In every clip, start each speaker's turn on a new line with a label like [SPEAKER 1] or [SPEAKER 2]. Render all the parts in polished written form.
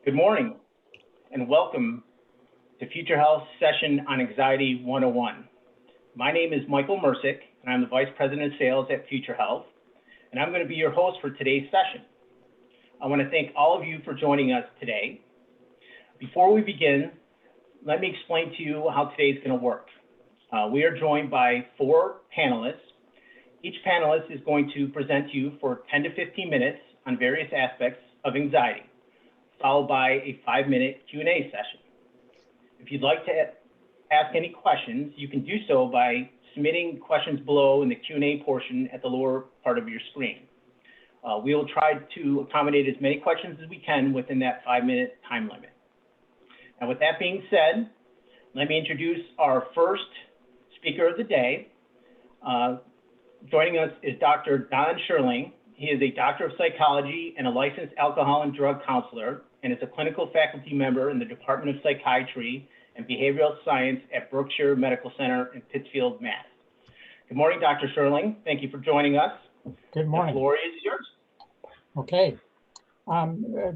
[SPEAKER 1] Good morning and welcome to FutureHealth session on Anxiety 101. My name is Michael Hmurcik and I'm the Vice President of Sales at FutureHealth, and I'm going to be your host for today's session. I want to thank all of you for joining us today. Before we begin, let me explain to you how today's going to work. We are joined by 4 panelists. Each panelist is going to present to you for 10 to 15 minutes on various aspects of anxiety, followed by a 5-minute Q&A session. If you'd like to ask any questions, you can do so by submitting questions below in the Q&A portion at the lower part of your screen. We will try to accommodate as many questions as we can within that 5-minute time limit. Now, with that being said, let me introduce our first speaker of the day. Joining us is Dr. Don Scherling. He is a doctor of psychology and a licensed alcohol and drug counselor, and is a clinical faculty member in the Department of Psychiatry and Behavioral Science at Brookshire Medical Center in Pittsfield, Mass. Good morning, Dr. Scherling. Thank you for joining us.
[SPEAKER 2] Good morning.
[SPEAKER 1] The floor is yours.
[SPEAKER 2] Okay.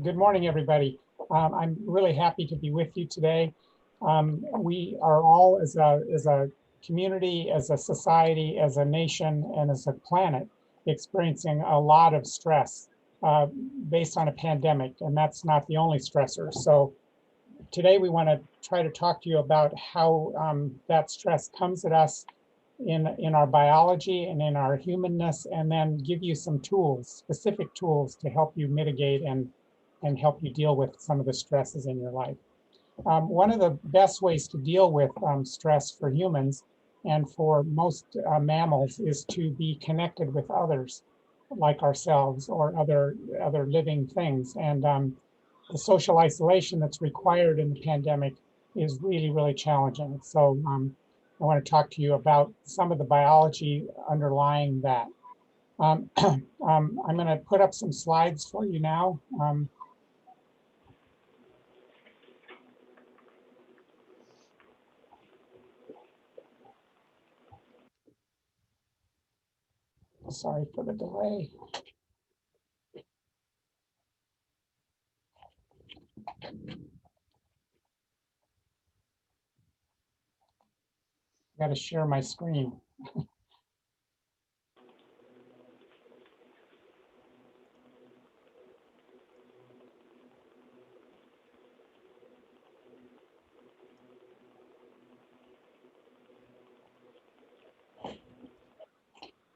[SPEAKER 2] Good morning, everybody. I'm really happy to be with you today. We are all, as a community, as a society, as a nation, and as a planet, experiencing a lot of stress based on a pandemic, and that's not the only stressor. So today we want to try to talk to you about how that stress comes at us in our biology and in our humanness, and then give you some tools, specific tools to help you mitigate and help you deal with some of the stresses in your life. One of the best ways to deal with stress for humans and for most mammals is to be connected with others like ourselves or other living things. And the social isolation that's required in the pandemic is really, really challenging. So I want to talk to you about some of the biology underlying that. I'm going to put up some slides for you now. Sorry for the delay. Got to share my screen.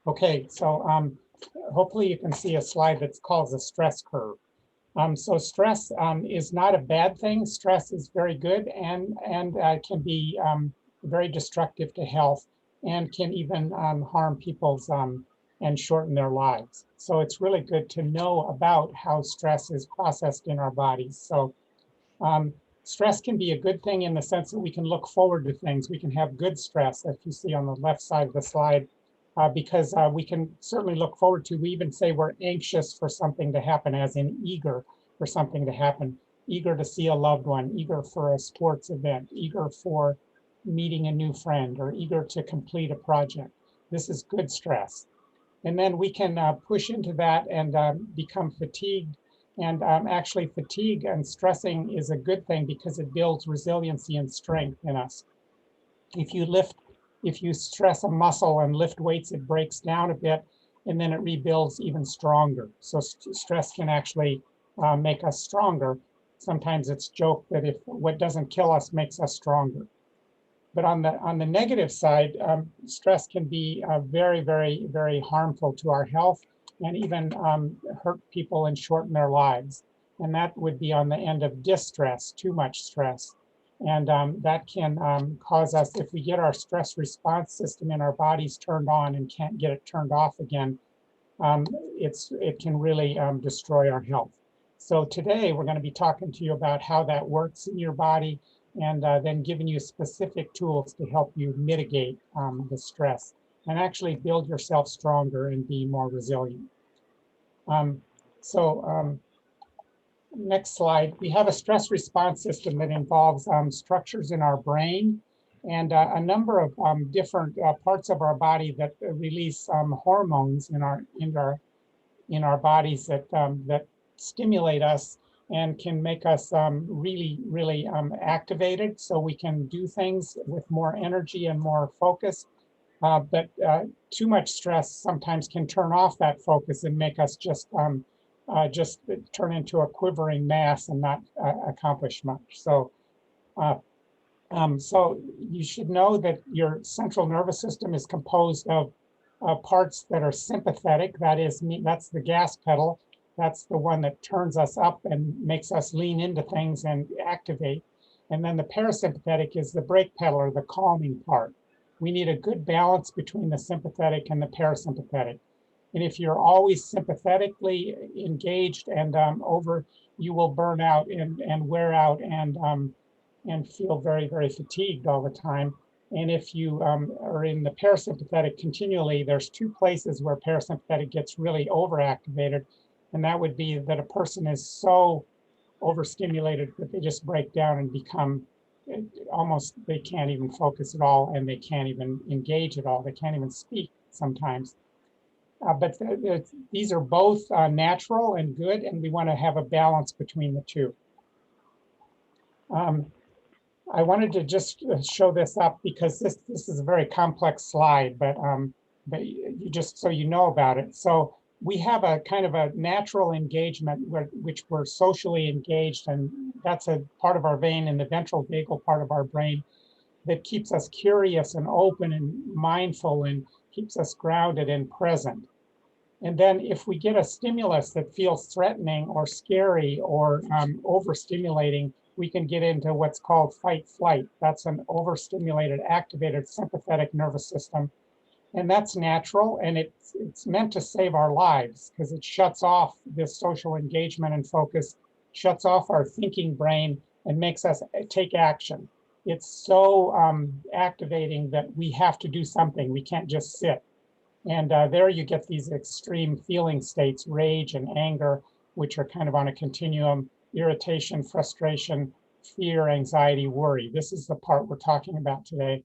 [SPEAKER 2] Okay, so hopefully you can see a slide that's called the stress curve. So stress is not a bad thing. Stress is very good and can be very destructive to health and can even harm people's and shorten their lives. So it's really good to know about how stress is processed in our bodies. So stress can be a good thing in the sense that we can look forward to things. We can have good stress, as you see on the left side of the slide, because we can certainly look forward to, we even say we're anxious for something to happen, as in eager for something to happen, eager to see a loved one, eager for a sports event, eager for meeting a new friend, or eager to complete a project. This is good stress. And then we can push into that and become fatigued. And actually fatigue and stressing is a good thing because it builds resiliency and strength in us. If you stress a muscle and lift weights, it breaks down a bit and then it rebuilds even stronger. So stress can actually make us stronger. Sometimes it's joked that if what doesn't kill us makes us stronger. But on the negative side, stress can be very, very, very harmful to our health and even hurt people and shorten their lives. And that would be on the end of distress, too much stress. And that can cause us, if we get our stress response system in our bodies turned on and can't get it turned off again, it can really destroy our health. So today we're going to be talking to you about how that works in your body, and then giving you specific tools to help you mitigate the stress and actually build yourself stronger and be more resilient. Next slide. We have a stress response system that involves structures in our brain and a number of different parts of our body that release hormones in our bodies that stimulate us and can make us really activated, so we can do things with more energy and more focus. But too much stress sometimes can turn off that focus and make us just turn into a quivering mass and not accomplish much. So, so you should know that your central nervous system is composed of parts that are sympathetic. That's the gas pedal. That's the one that turns us up and makes us lean into things and activate. And then the parasympathetic is the brake pedal, or the calming part. We need a good balance between the sympathetic and the parasympathetic. And if you're always sympathetically engaged and you will burn out and wear out and feel very fatigued all the time. And if you are in the parasympathetic continually, there's two places where parasympathetic gets really overactivated. And that would be that a person is so overstimulated that they just break down and become almost, they can't even focus at all, and they can't even engage at all. They can't even speak sometimes. But these are both natural and good, and we want to have a balance between the two. I wanted to just show this up because this is a very complex slide, but you just so you know about it. So we have a kind of a natural engagement which we're socially engaged, and that's a part of our vein in the ventral vagal part of our brain that keeps us curious and open and mindful and keeps us grounded and present. And then if we get a stimulus that feels threatening or scary or overstimulating, we can get into what's called fight flight. That's an overstimulated, activated sympathetic nervous system. And that's natural, and it's meant to save our lives because it shuts off this social engagement and focus, shuts off our thinking brain and makes us take action. It's so activating that we have to do something. We can't just sit. And there you get these extreme feeling states, rage and anger, which are kind of on a continuum: irritation, frustration, fear, anxiety, worry. This is the part we're talking about today.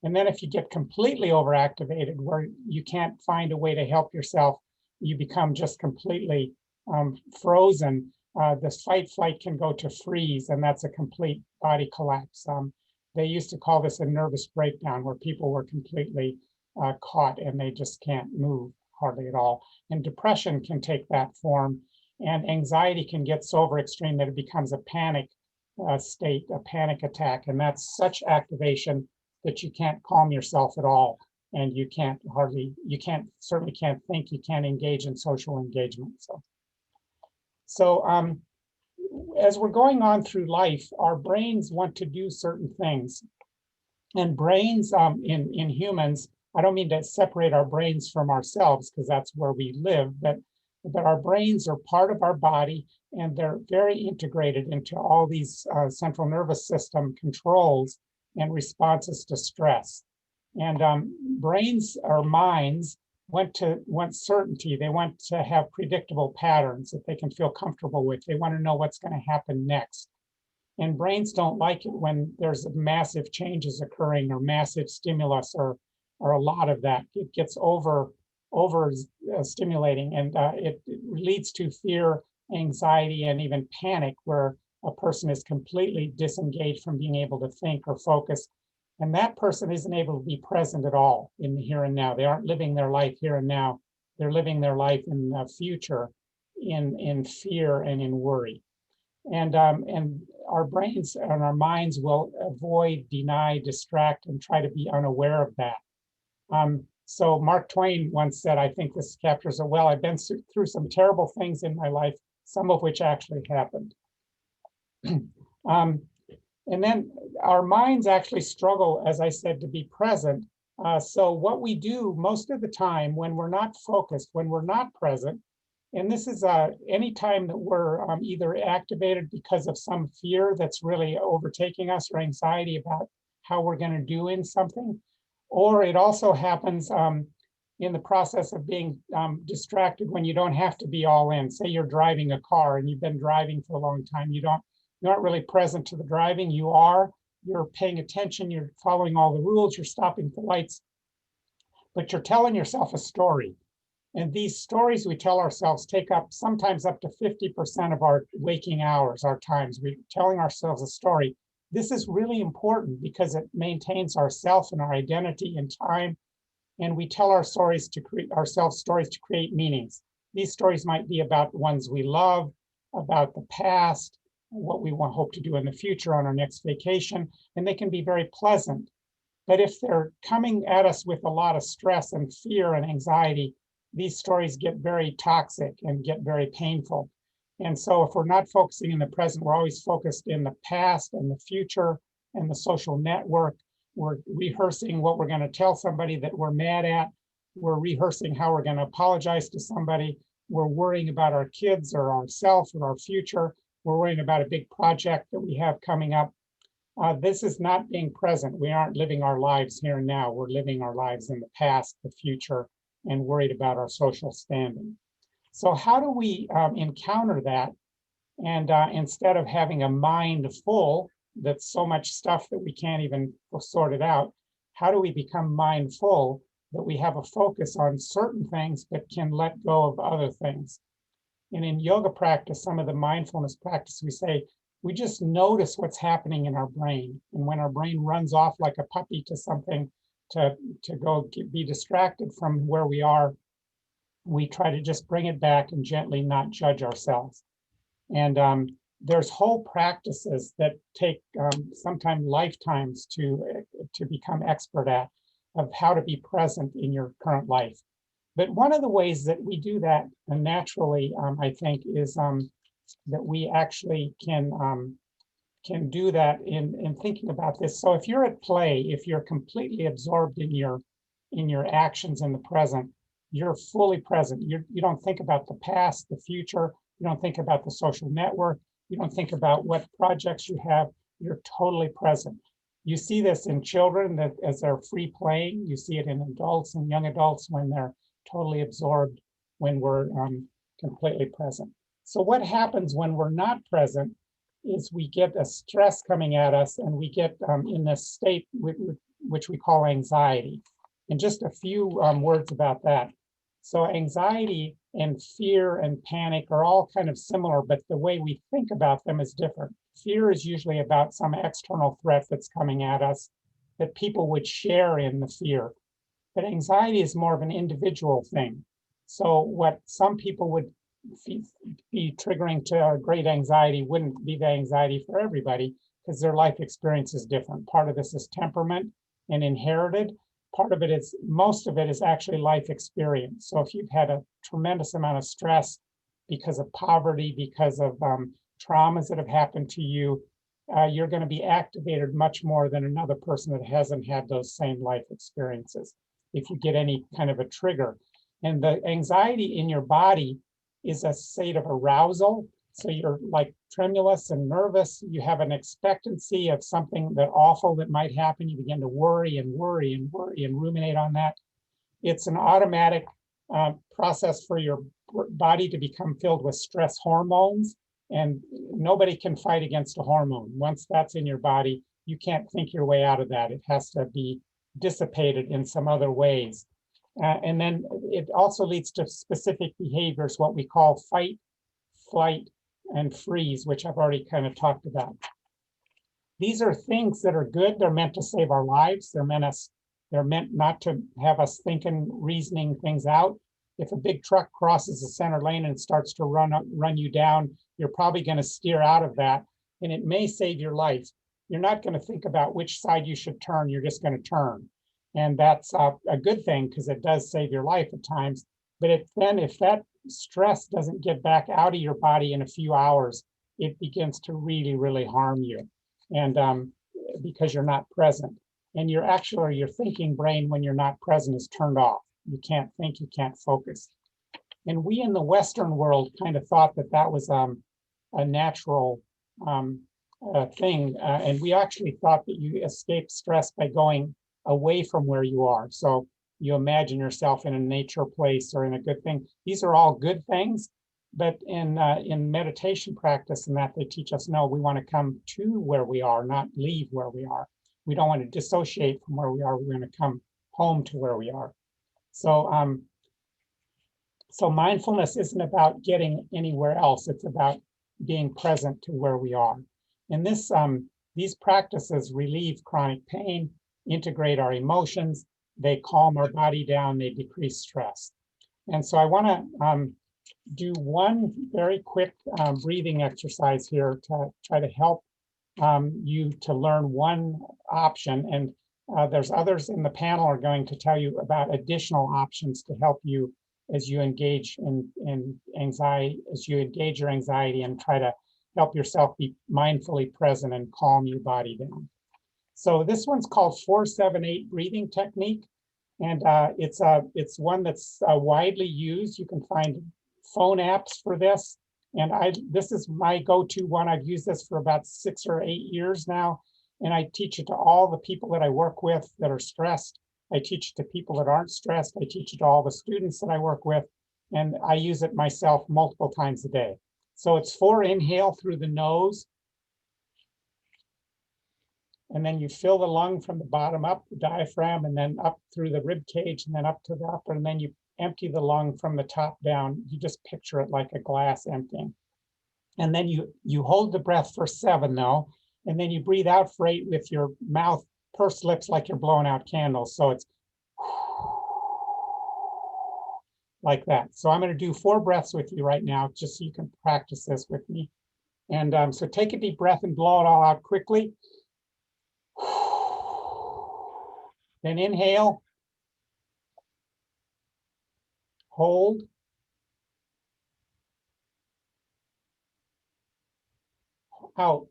[SPEAKER 2] And then if you get completely overactivated, where you can't find a way to help yourself, you become just completely frozen. This fight flight can go to freeze, and that's a complete body collapse. They used to call this a nervous breakdown, where people were completely caught and they just can't move hardly at all. And depression can take that form, and anxiety can get so over extreme that it becomes a panic state, a panic attack. And that's such activation that you can't calm yourself at all. And you certainly can't think, you can't engage in social engagement. So as we're going on through life, our brains want to do certain things. And brains in humans, I don't mean to separate our brains from ourselves because that's where we live, but our brains are part of our body, and they're very integrated into all these central nervous system controls and responses to stress. And brains or minds want certainty. They want to have predictable patterns that they can feel comfortable with. They want to know what's going to happen next. And brains don't like it when there's massive changes occurring or massive stimulus or a lot of that. It gets over stimulating, and it leads to fear, anxiety, and even panic, where a person is completely disengaged from being able to think or focus. And that person isn't able to be present at all in the here and now. They aren't living their life here and now. They're living their life in the future, in fear and in worry. And our brains and our minds will avoid, deny, distract, and try to be unaware of that. So Mark Twain once said, I think this captures it well, I've been through some terrible things in my life, some of which actually happened. And then our minds actually struggle, as I said, to be present. So what we do most of the time when we're not focused, when we're not present, and this is any time that we're either activated because of some fear that's really overtaking us, or anxiety about how we're going to do in something, or it also happens in the process of being distracted when you don't have to be all in. Say you're driving a car and you've been driving for a long time. You aren't really present to the driving. You're paying attention. You're following all the rules. You're stopping for lights, but you're telling yourself a story. And these stories we tell ourselves take up sometimes up to 50% of our waking hours, our times. We're telling ourselves a story. This is really important because it maintains our self and our identity in time. And we tell our stories to create ourselves stories to create meanings. These stories might be about the ones we love, about the past, what we want hope to do in the future on our next vacation, and they can be very pleasant. But if they're coming at us with a lot of stress and fear and anxiety, these stories get very toxic and get very painful. And so if we're not focusing in the present, we're always focused in the past and the future and the social network. We're rehearsing what we're going to tell somebody that we're mad at. We're rehearsing how we're going to apologize to somebody. We're worrying about our kids or ourselves or our future. We're worrying about a big project that we have coming up. This is not being present. We aren't living our lives here and now. We're living our lives in the past, the future, and worried about our social standing. So how do we encounter that? And instead of having a mind full, that's so much stuff that we can't even sort it out, how do we become mindful that we have a focus on certain things but can let go of other things? And in yoga practice, some of the mindfulness practice, we say, we just notice what's happening in our brain. And when our brain runs off like a puppy to something to go be distracted from where we are, we try to just bring it back and gently not judge ourselves. And there's whole practices that take sometimes lifetimes to become expert at, of how to be present in your current life. But one of the ways that we do that naturally, I think, is that we actually can do that in thinking about this. So if you're at play, if you're completely absorbed in your actions in the present, you're fully present. You don't think about the past, the future. You don't think about the social network. You don't think about what projects you have. You're totally present. You see this in children that as they're free playing. You see it in adults and young adults when they're totally absorbed, when we're completely present. So what happens when we're not present is we get a stress coming at us, and we get in this state which we call anxiety. And just a few words about that. So anxiety and fear and panic are all kind of similar, but the way we think about them is different. Fear is usually about some external threat that's coming at us that people would share in the fear. But anxiety is more of an individual thing. So what some people would be triggering to great anxiety wouldn't be the anxiety for everybody, because their life experience is different. Part of this is temperament and inherited. Part of it is, most of it is actually life experience. So if you've had a tremendous amount of stress because of poverty, because of traumas that have happened to you, you're going to be activated much more than another person that hasn't had those same life experiences, if you get any kind of a trigger. And the anxiety in your body is a state of arousal. So you're like tremulous and nervous. You have an expectancy of something that awful that might happen. You begin to worry and worry and worry and ruminate on that. It's an automatic process for your body to become filled with stress hormones. And nobody can fight against a hormone. Once that's in your body, you can't think your way out of that. It has to be dissipated in some other ways. And then it also leads to specific behaviors, what we call fight, flight, and freeze, which I've already kind of talked about. These are things that are good. They're meant to save our lives. They're meant not to have us thinking, reasoning things out. If a big truck crosses the center lane and starts to run you down, you're probably going to steer out of that, and it may save your life. You're not going to think about which side you should turn. You're just going to turn. And that's a good thing, because it does save your life at times. But if that stress doesn't get back out of your body in a few hours, it begins to really, really harm you. And because you're not present. And your thinking brain, when you're not present, is turned off. You can't think, you can't focus. And we in the Western world kind of thought that that was a natural thing. And we actually thought that you escape stress by going away from where you are. So you imagine yourself in a nature place or in a good thing. These are all good things, but in meditation practice and that, they teach us, no, we want to come to where we are, not leave where we are. We don't want to dissociate from where we are. We're going to come home to where we are. So So mindfulness isn't about getting anywhere else. It's about being present to where we are. And these practices relieve chronic pain, integrate our emotions, they calm our body down, they decrease stress. And so I want to do one very quick breathing exercise here to try to help you to learn one option. And there's others in the panel are going to tell you about additional options to help you as you engage in anxiety, as you engage your anxiety and try to help yourself be mindfully present and calm your body down. So this one's called 4-7-8 breathing technique. And it's one that's widely used. You can find phone apps for this. And this is my go-to one. I've used this for about 6 or 8 years now. And I teach it to all the people that I work with that are stressed. I teach it to people that aren't stressed. I teach it to all the students that I work with. And I use it myself multiple times a day. So it's 4 inhale through the nose. And then you fill the lung from the bottom up, the diaphragm, and then up through the rib cage, and then up to the upper, and then you empty the lung from the top down. You just picture it like a glass emptying. And then you hold the breath for 7 though, and then you breathe out for 8 with your mouth pursed lips like you're blowing out candles. So it's like that. So I'm going to do 4 breaths with you right now, just so you can practice this with me. And so take a deep breath and blow it all out quickly. Then inhale, hold, out.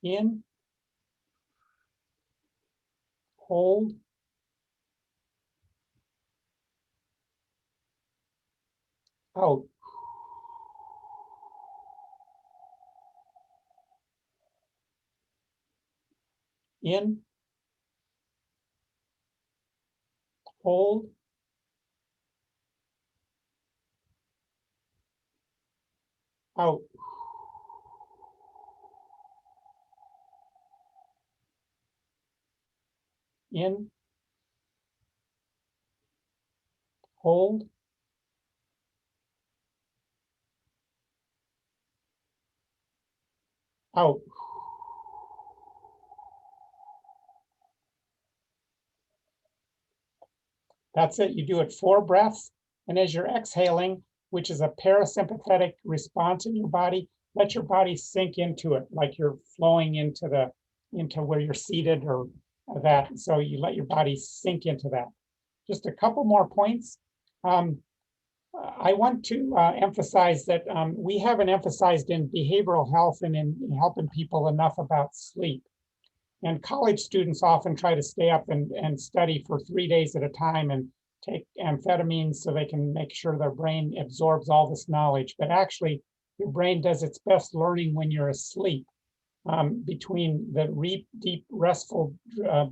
[SPEAKER 2] In, hold, out. In, hold, out. In, hold, out. That's it. You do it 4 breaths. And as you're exhaling, which is a parasympathetic response in your body, let your body sink into it, like you're flowing into where you're seated or that. So you let your body sink into that. Just a couple more points. I want to emphasize that we haven't emphasized in behavioral health and in helping people enough about sleep. And college students often try to stay up and study for 3 days at a time and take amphetamines so they can make sure their brain absorbs all this knowledge. But actually, your brain does its best learning when you're asleep. Between the deep, restful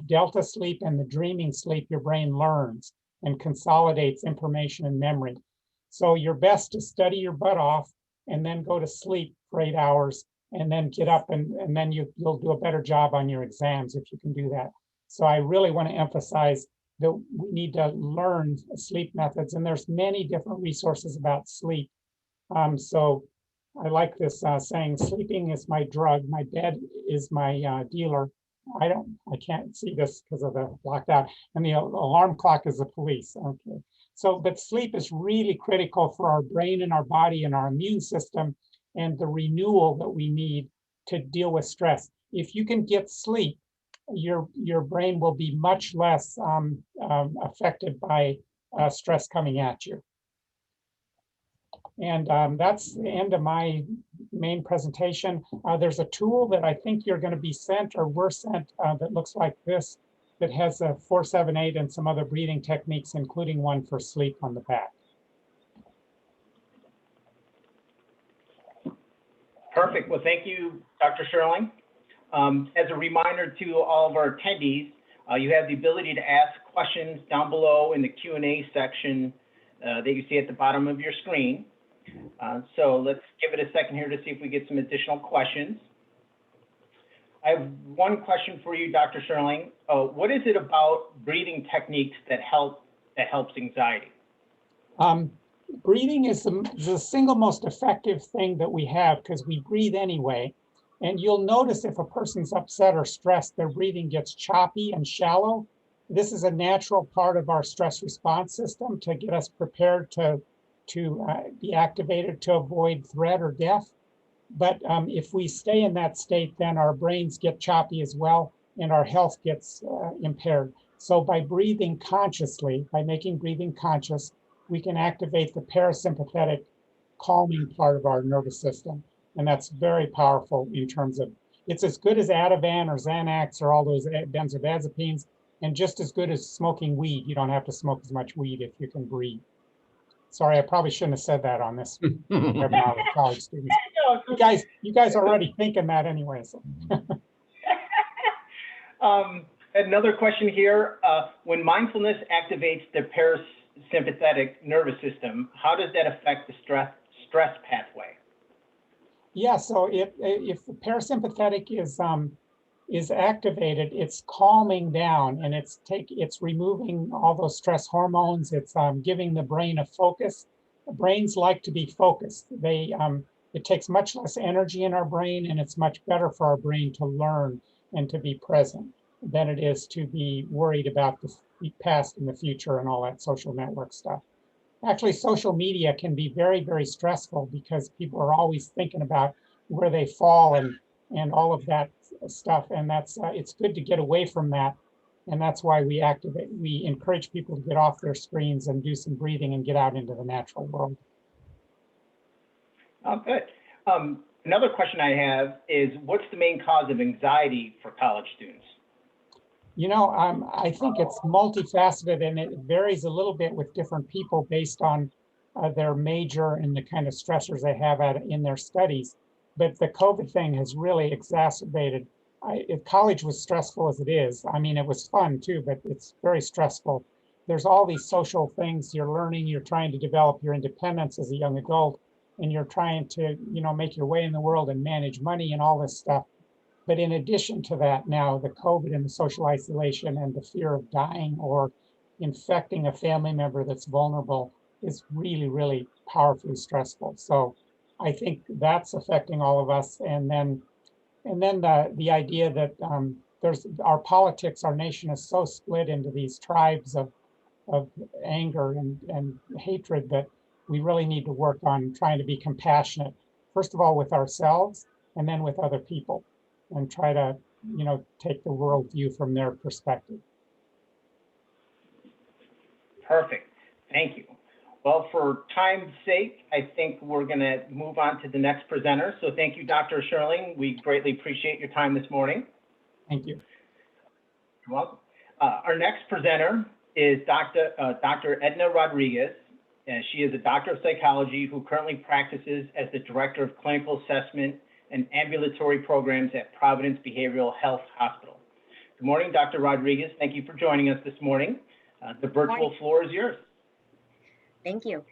[SPEAKER 2] delta sleep and the dreaming sleep, your brain learns and consolidates information and memory. So you're best to study your butt off and then go to sleep for 8 hours and then get up and then you'll do a better job on your exams if you can do that. So I really want to emphasize that we need to learn sleep methods, and there's many different resources about sleep. So I like this saying, sleeping is my drug, my bed is my dealer. I can't see this because of the blocked out, and the alarm clock is the police. Okay, so but sleep is really critical for our brain and our body and our immune system and the renewal that we need to deal with stress. If you can get sleep, your brain will be much less affected by stress coming at you. And that's the end of my main presentation. There's a tool that I think you're going to be sent or were sent that looks like this, that has a 4-7-8 and some other breathing techniques, including one for sleep on the back.
[SPEAKER 1] Perfect. Well, thank you, Dr. Scherling. As a reminder to all of our attendees, you have the ability to ask questions down below in the Q&A section that you see at the bottom of your screen. So let's give it a second here to see if we get some additional questions. I have one question for you, Dr. Scherling. What is it about breathing techniques that helps anxiety?
[SPEAKER 2] Breathing is the single most effective thing that we have because we breathe anyway. And you'll notice if a person's upset or stressed, their breathing gets choppy and shallow. This is a natural part of our stress response system to get us prepared to be activated to avoid threat or death. But if we stay in that state, then our brains get choppy as well, and our health gets impaired. So by breathing consciously, by making breathing conscious, we can activate the parasympathetic calming part of our nervous system. And that's very powerful in terms of, it's as good as Ativan or Xanax or all those benzodiazepines, and just as good as smoking weed. You don't have to smoke as much weed if you can breathe. Sorry, I probably shouldn't have said that on this webinar with college students. You guys are already thinking that anyway. So.
[SPEAKER 1] Another question here. When mindfulness activates the parasympathetic nervous system, how does that affect the stress pathway?
[SPEAKER 2] Yeah, so if the parasympathetic is activated, it's calming down, and it's removing all those stress hormones. It's giving the brain a focus. The brains like to be focused. It takes much less energy in our brain, and it's much better for our brain to learn and to be present than it is to be worried about the past and the future and all that social network stuff. Actually, social media can be very, very stressful because people are always thinking about where they fall and all of that stuff. And that's it's good to get away from that. And that's why we encourage people to get off their screens and do some breathing and get out into the natural world.
[SPEAKER 1] Oh, good. Another question I have is, what's the main cause of anxiety for college students?
[SPEAKER 2] You know, I think it's multifaceted, and it varies a little bit with different people based on their major and the kind of stressors they have in their studies. But the COVID thing has really exacerbated. If college was stressful as it is, I mean, it was fun too, but it's very stressful. There's all these social things you're learning. You're trying to develop your independence as a young adult, and you're trying to, make your way in the world and manage money and all this stuff. But in addition to that, now the COVID and the social isolation and the fear of dying or infecting a family member that's vulnerable is really, really powerfully stressful. So I think that's affecting all of us. And then the idea that there's our politics, our nation is so split into these tribes of anger and hatred that we really need to work on trying to be compassionate, first of all, with ourselves and then with other people, and try to, take the worldview from their perspective.
[SPEAKER 1] Perfect. Thank you. Well, for time's sake, I think we're going to move on to the next presenter. So thank you, Dr. Scherling. We greatly appreciate your time this morning.
[SPEAKER 2] Thank you.
[SPEAKER 1] You're welcome. Our next presenter is Dr. Edna Rodriguez. And she is a doctor of psychology who currently practices as the director of clinical assessment and ambulatory programs at Providence Behavioral Health Hospital. Good morning, Dr. Rodriguez. Thank you for joining us this morning. The virtual floor is yours.
[SPEAKER 3] Thank you.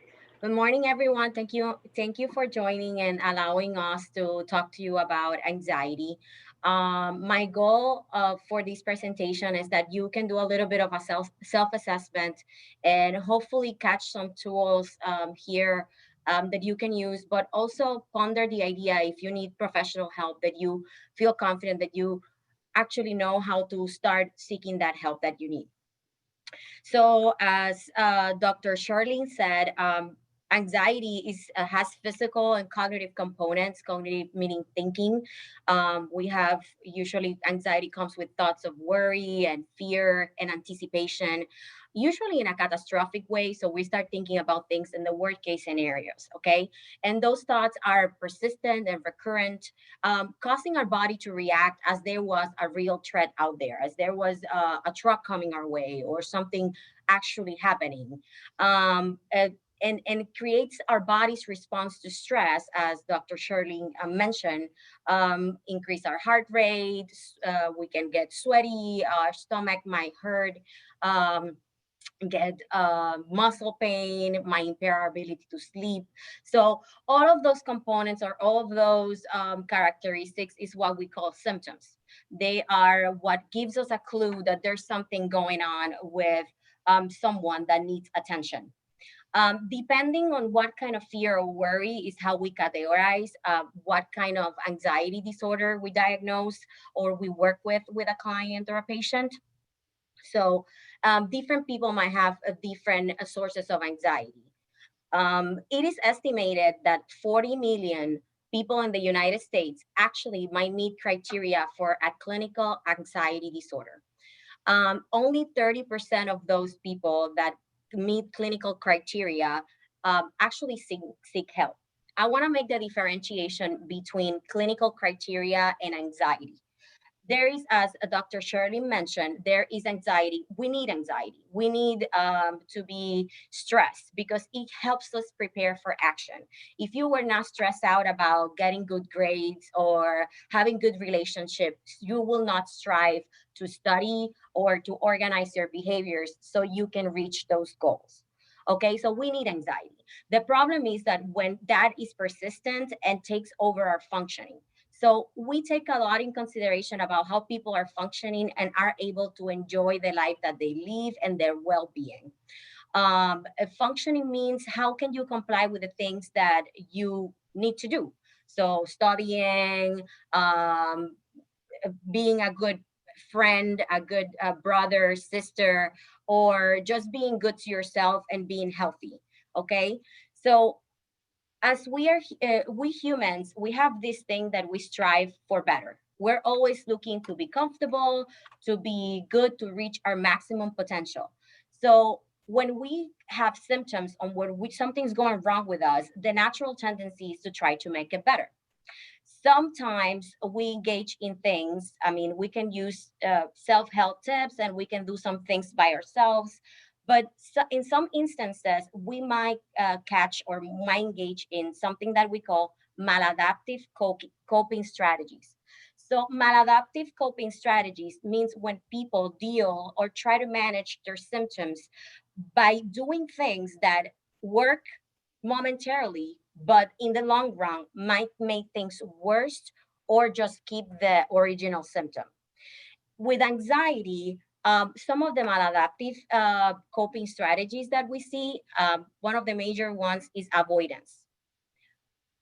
[SPEAKER 3] Good morning, everyone. Thank you for joining and allowing us to talk to you about anxiety. My goal for this presentation is that you can do a little bit of a self-assessment and hopefully catch some tools here that you can use, but also ponder the idea, if you need professional help, that you feel confident that you actually know how to start seeking that help that you need. So as Dr. Scherling said, anxiety has physical and cognitive components. Cognitive meaning thinking. We have usually anxiety comes with thoughts of worry and fear and anticipation, usually in a catastrophic way. So we start thinking about things in the worst case scenarios, okay? And those thoughts are persistent and recurrent, causing our body to react as there was a real threat out there, as there was a truck coming our way or something actually happening. And it creates our body's response to stress, as Dr. Scherling mentioned, increase our heart rate, we can get sweaty, our stomach might hurt, get muscle pain, my impaired ability to sleep. So all of those components or all of those characteristics is what we call symptoms. They are what gives us a clue that there's something going on with someone that needs attention. Depending on what kind of fear or worry is how we categorize what kind of anxiety disorder we diagnose or we work with a client or a patient. So different people might have different sources of anxiety. It is estimated that 40 million people in the United States actually might meet criteria for a clinical anxiety disorder. Only 30% of those people that meet clinical criteria actually seek help. I want to make the differentiation between clinical criteria and anxiety. There is, as Dr. Shirley mentioned, there is anxiety. We need anxiety. We need to be stressed because it helps us prepare for action. If you were not stressed out about getting good grades or having good relationships, you will not strive to study or to organize your behaviors so you can reach those goals. Okay, so we need anxiety. The problem is that when that is persistent and takes over our functioning, so we take a lot in consideration about how people are functioning and are able to enjoy the life that they live and their well-being. Functioning means how can you comply with the things that you need to do. So studying, being a good friend, a good brother, sister, or just being good to yourself and being healthy. Okay, so as we humans, we have this thing that we strive for better. We're always looking to be comfortable, to be good, to reach our maximum potential. So when we have symptoms on where something's going wrong with us, the natural tendency is to try to make it better. Sometimes we engage in things. I mean, we can use self-help tips and we can do some things by ourselves. But in some instances, we might catch or might engage in something that we call maladaptive coping strategies. So, maladaptive coping strategies means when people deal or try to manage their symptoms by doing things that work momentarily, but in the long run might make things worse or just keep the original symptom. With anxiety, some of the maladaptive coping strategies that we see, one of the major ones is avoidance.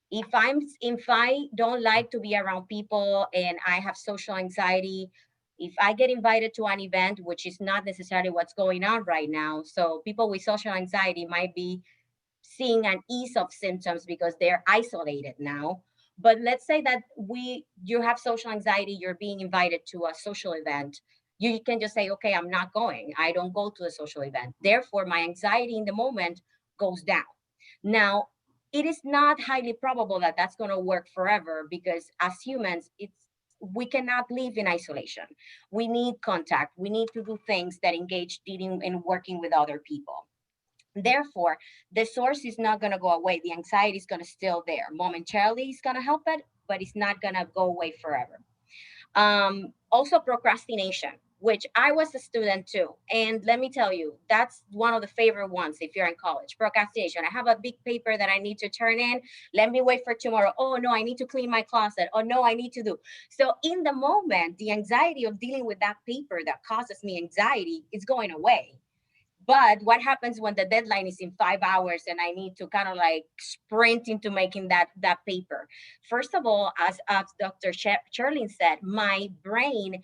[SPEAKER 3] If I don't like to be around people and I have social anxiety, if I get invited to an event, which is not necessarily what's going on right now, so people with social anxiety might be seeing an ease of symptoms because they're isolated now. But let's say that you have social anxiety, you're being invited to a social event. You can just say, okay, I'm not going. I don't go to the social event. Therefore, my anxiety in the moment goes down. Now, it is not highly probable that that's going to work forever because as humans, we cannot live in isolation. We need contact. We need to do things that engage dealing and working with other people. Therefore, the source is not going to go away. The anxiety is going to still there. Momentarily, it's going to help it, but it's not going to go away forever. Also, procrastination, which I was a student too. And let me tell you, that's one of the favorite ones if you're in college. Procrastination. I have a big paper that I need to turn in. Let me wait for tomorrow. Oh, no, I need to clean my closet. Oh, no, I need to do. So, in the moment, the anxiety of dealing with that paper that causes me anxiety is going away. But what happens when the deadline is in 5 hours and I need to kind of like sprint into making that paper? First of all, as Dr. Sherlin said, my brain,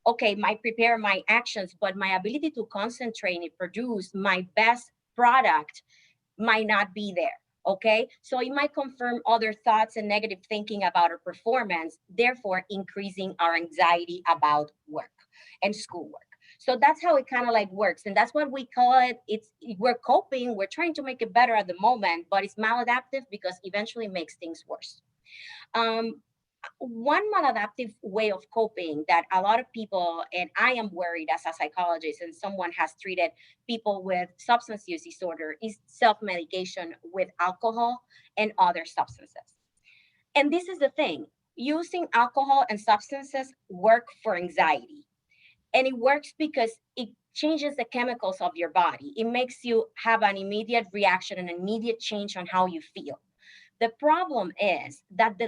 [SPEAKER 3] okay, might prepare my actions, but my ability to concentrate and produce my best product might not be there. Okay, so it might confirm other thoughts and negative thinking about our performance, therefore increasing our anxiety about work and schoolwork. So that's how it kind of like works. And that's what we call it. We're coping, we're trying to make it better at the moment, but it's maladaptive because eventually it makes things worse. One maladaptive way of coping that a lot of people, and I am worried as a psychologist and someone has treated people with substance use disorder, is self-medication with alcohol and other substances. And this is the thing, using alcohol and substances work for anxiety. And it works because it changes the chemicals of your body. It makes you have an immediate reaction, an immediate change on how you feel. The problem is that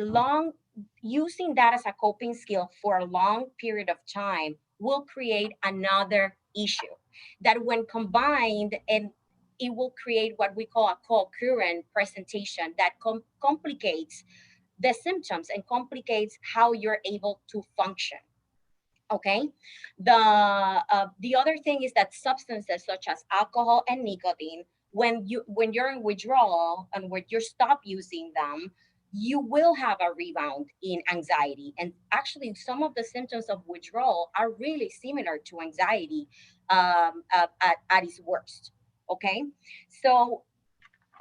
[SPEAKER 3] using that as a coping skill for a long period of time will create another issue that when combined, and it will create what we call a co-occurrent presentation that complicates the symptoms and complicates how you're able to function. Okay. The other thing is that substances such as alcohol and nicotine, when you're in withdrawal and when you stop using them, you will have a rebound in anxiety. And actually, some of the symptoms of withdrawal are really similar to anxiety at its worst. Okay. So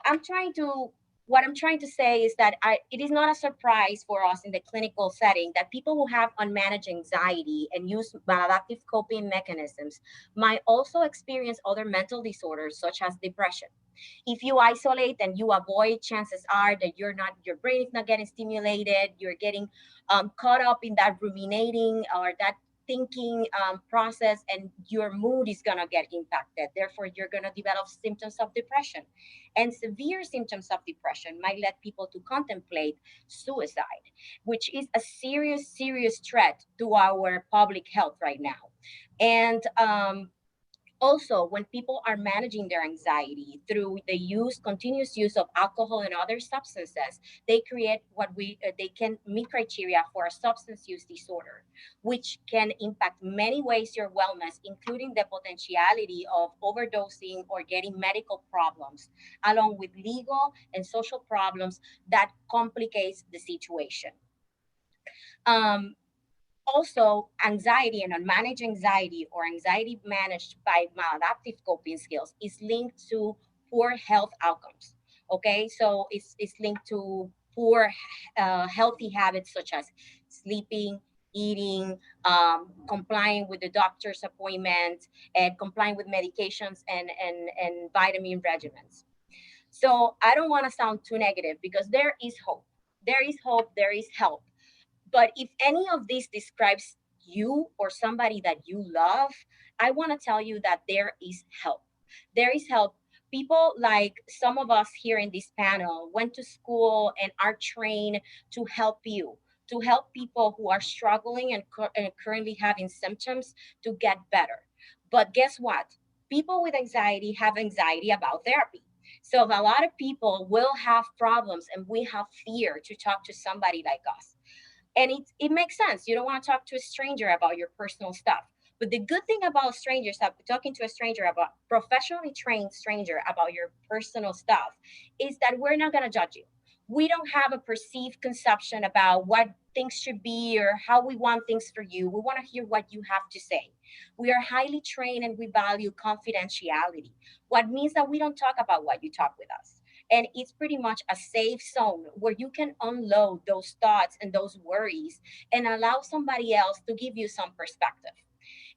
[SPEAKER 3] I'm trying to what I'm trying to say is that it is not a surprise for us in the clinical setting that people who have unmanaged anxiety and use maladaptive coping mechanisms might also experience other mental disorders such as depression. If you isolate and you avoid, chances are that your brain is not getting stimulated, you're getting caught up in that ruminating or that thinking process, and your mood is going to get impacted. Therefore, you're going to develop symptoms of depression. And severe symptoms of depression might lead people to contemplate suicide, which is a serious, serious threat to our public health right now. And also, when people are managing their anxiety through the continuous use of alcohol and other substances, they create they can meet criteria for a substance use disorder, which can impact many ways your wellness, including the potentiality of overdosing or getting medical problems, along with legal and social problems that complicates the situation. Um, Also, anxiety and unmanaged anxiety or anxiety managed by maladaptive coping skills is linked to poor health outcomes. Okay, so it's linked to poor healthy habits such as sleeping, eating, complying with the doctor's appointment, and complying with medications and vitamin regimens. So I don't want to sound too negative because there is hope. There is hope, there is help, but if any of this describes you or somebody that you love, I want to tell you that there is help. There is help. People like some of us here in this panel went to school and are trained to help you, to help people who are struggling and currently having symptoms to get better. But guess what? People with anxiety have anxiety about therapy. So a lot of people will have problems and we have fear to talk to somebody like us. And it makes sense. You don't want to talk to a stranger about your personal stuff. But the good thing about strangers, talking to a stranger about professionally trained stranger about your personal stuff, is that we're not going to judge you. We don't have a perceived conception about what things should be or how we want things for you. We want to hear what you have to say. We are highly trained and we value confidentiality. What means that we don't talk about what you talk with us. And it's pretty much a safe zone where you can unload those thoughts and those worries and allow somebody else to give you some perspective.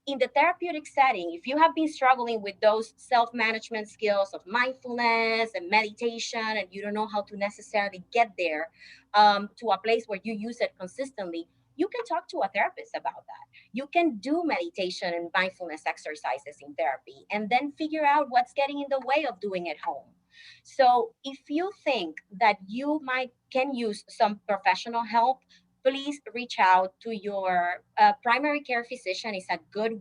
[SPEAKER 3] In the therapeutic setting, if you have been struggling with those self-management skills of mindfulness and meditation, and you don't know how to necessarily get there to a place where you use it consistently, you can talk to a therapist about that. You can do meditation and mindfulness exercises in therapy and then figure out what's getting in the way of doing it home. So if you think that you can use some professional help, please reach out to your primary care physician. Is a good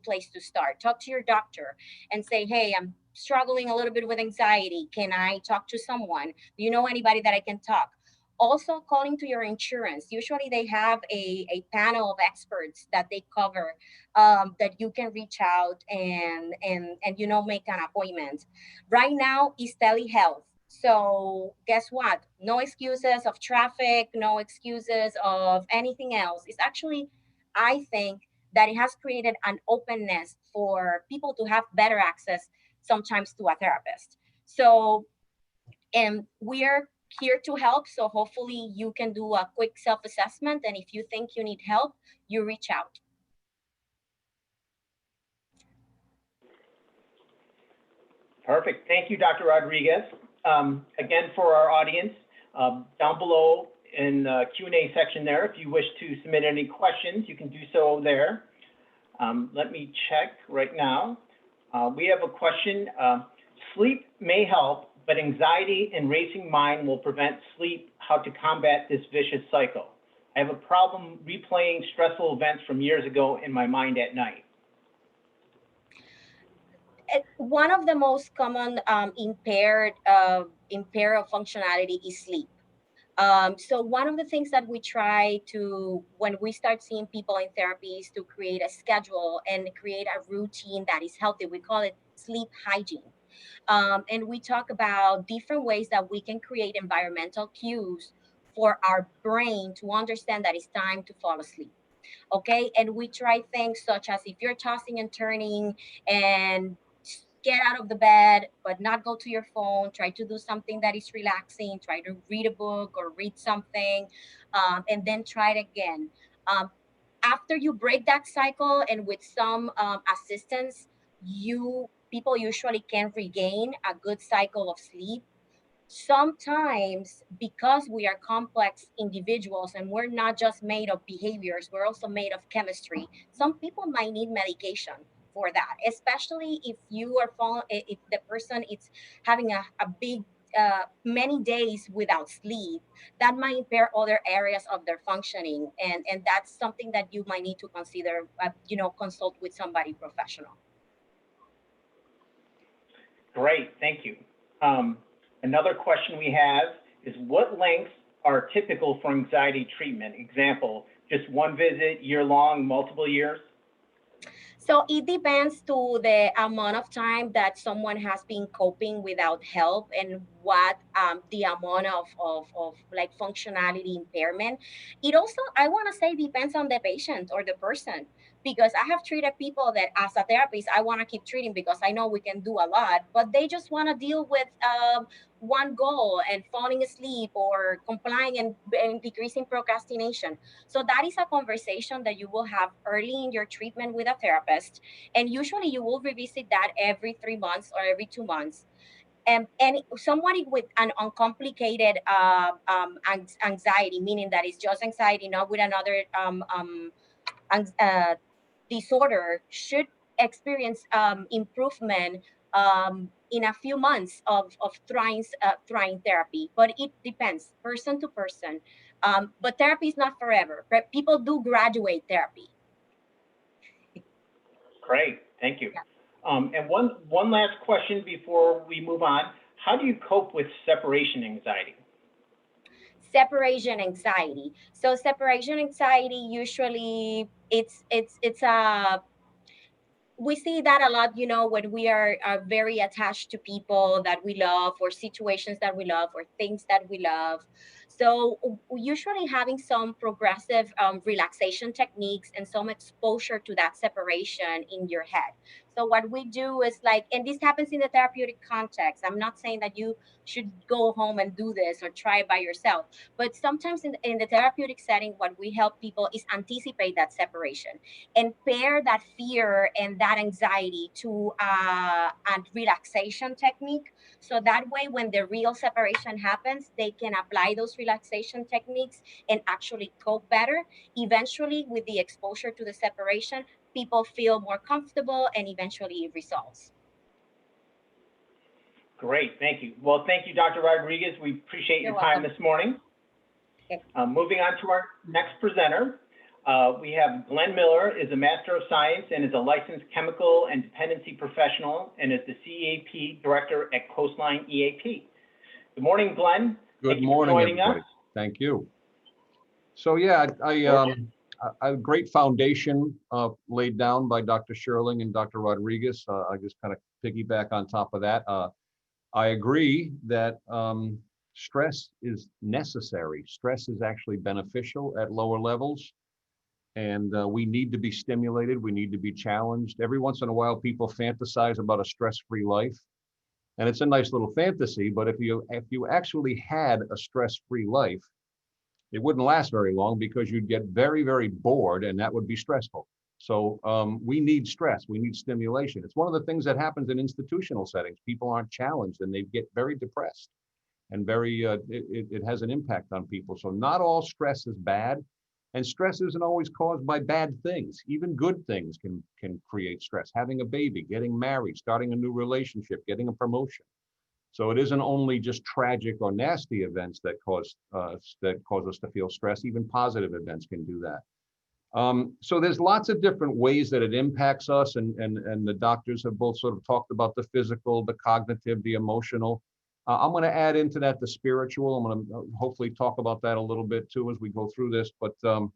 [SPEAKER 3] place to start. Talk to your doctor and say, hey, I'm struggling a little bit with anxiety. Can I talk to someone? Do you know anybody that I can talk? Also, calling to your insurance. Usually they have a panel of experts that they cover, that you can reach out and make an appointment. Right now is telehealth. So guess what? No excuses of traffic, no excuses of anything else. It's actually, I think that it has created an openness for people to have better access sometimes to a therapist. So, and we are here to help. So hopefully you can do a quick self-assessment. And if you think you need help, you reach out.
[SPEAKER 1] Perfect. Thank you, Dr. Rodriguez. Again, for our audience, down below in the Q&A section there, if you wish to submit any questions, you can do so there. Let me check right now. We have a question. Sleep may help, but anxiety and racing mind will prevent sleep. How to combat this vicious cycle? I have a problem replaying stressful events from years ago in my mind at night.
[SPEAKER 3] One of the most common impaired of functionality is sleep. So one of the things that we try to, when we start seeing people in therapy, is to create a schedule and create a routine that is healthy. We call it sleep hygiene. And we talk about different ways that we can create environmental cues for our brain to understand that it's time to fall asleep. Okay, and we try things such as, if you're tossing and turning, and get out of the bed but not go to your phone, try to do something that is relaxing, try to read a book or read something, and then try it again. After you break that cycle, and with some assistance, people usually can regain a good cycle of sleep. Sometimes, because we are complex individuals and we're not just made of behaviors, we're also made of chemistry, some people might need medication for that, especially if you are if the person is having a big many days without sleep. That might impair other areas of their functioning, and that's something that you might need to consider, consult with somebody professional.
[SPEAKER 1] Great, thank you. Another question we have is, what lengths are typical for anxiety treatment? Example, just one visit, year-long, multiple years?
[SPEAKER 3] So it depends to the amount of time that someone has been coping without help, and what the amount of like functionality impairment. It also, I want to say, depends on the patient or the person, because I have treated people that, as a therapist, I want to keep treating because I know we can do a lot, but they just want to deal with one goal, and falling asleep or complying, and decreasing procrastination. So that is a conversation that you will have early in your treatment with a therapist. And usually you will revisit that every 3 months or every 2 months. And somebody with an uncomplicated anxiety, meaning that it's just anxiety, not with another uh, disorder, should experience improvement in a few months of trying therapy. But it depends person to person. But therapy is not forever. People do graduate therapy.
[SPEAKER 1] Great, thank you.
[SPEAKER 3] Yeah.
[SPEAKER 1] And one last question before we move on. How do you cope with separation anxiety?
[SPEAKER 3] Separation anxiety. So separation anxiety, usually it's a, we see that a lot, when we are very attached to people that we love, or situations that we love, or things that we love. So usually having some progressive relaxation techniques and some exposure to that separation in your head. So what we do is, like, and this happens in the therapeutic context. I'm not saying that you should go home and do this or try it by yourself, but sometimes in the therapeutic setting, what we help people is anticipate that separation, and pair that fear and that anxiety to a relaxation technique. So that way, when the real separation happens, they can apply those relaxation techniques and actually cope better. Eventually, with the exposure to the separation, people feel more comfortable, and eventually it resolves.
[SPEAKER 1] Great, thank you. Well, thank you, Dr. Rodriguez. We appreciate
[SPEAKER 3] You're
[SPEAKER 1] your time
[SPEAKER 3] welcome.
[SPEAKER 1] this morning.
[SPEAKER 3] Okay.
[SPEAKER 1] Moving on to our next presenter, we have Glen Miller, is a Master of Science and is a licensed chemical and dependency professional, and is the CEAP director at Coastline EAP. Good morning, Glen.
[SPEAKER 4] Good morning, everybody. Thank you. So yeah, a great foundation laid down by Dr. Scherling and Dr. Rodriguez. I just kind of piggyback on top of that. I agree that stress is necessary. Stress is actually beneficial at lower levels. And we need to be stimulated. We need to be challenged. Every once in a while, people fantasize about a stress-free life. And it's a nice little fantasy, but if you actually had a stress-free life, it wouldn't last very long, because you'd get very, very bored, and that would be stressful. So we need stress. We need stimulation. It's one of the things that happens in institutional settings. People aren't challenged, and they get very depressed, and it has an impact on people. So not all stress is bad. And stress isn't always caused by bad things. Even good things can create stress. Having a baby, getting married, starting a new relationship, getting a promotion. So it isn't only just tragic or nasty events that cause us to feel stress. Even positive events can do that. So there's lots of different ways that it impacts us, and the doctors have both sort of talked about the physical, the cognitive, the emotional. I'm going to add into that the spiritual. I'm going to hopefully talk about that a little bit too as we go through this. But the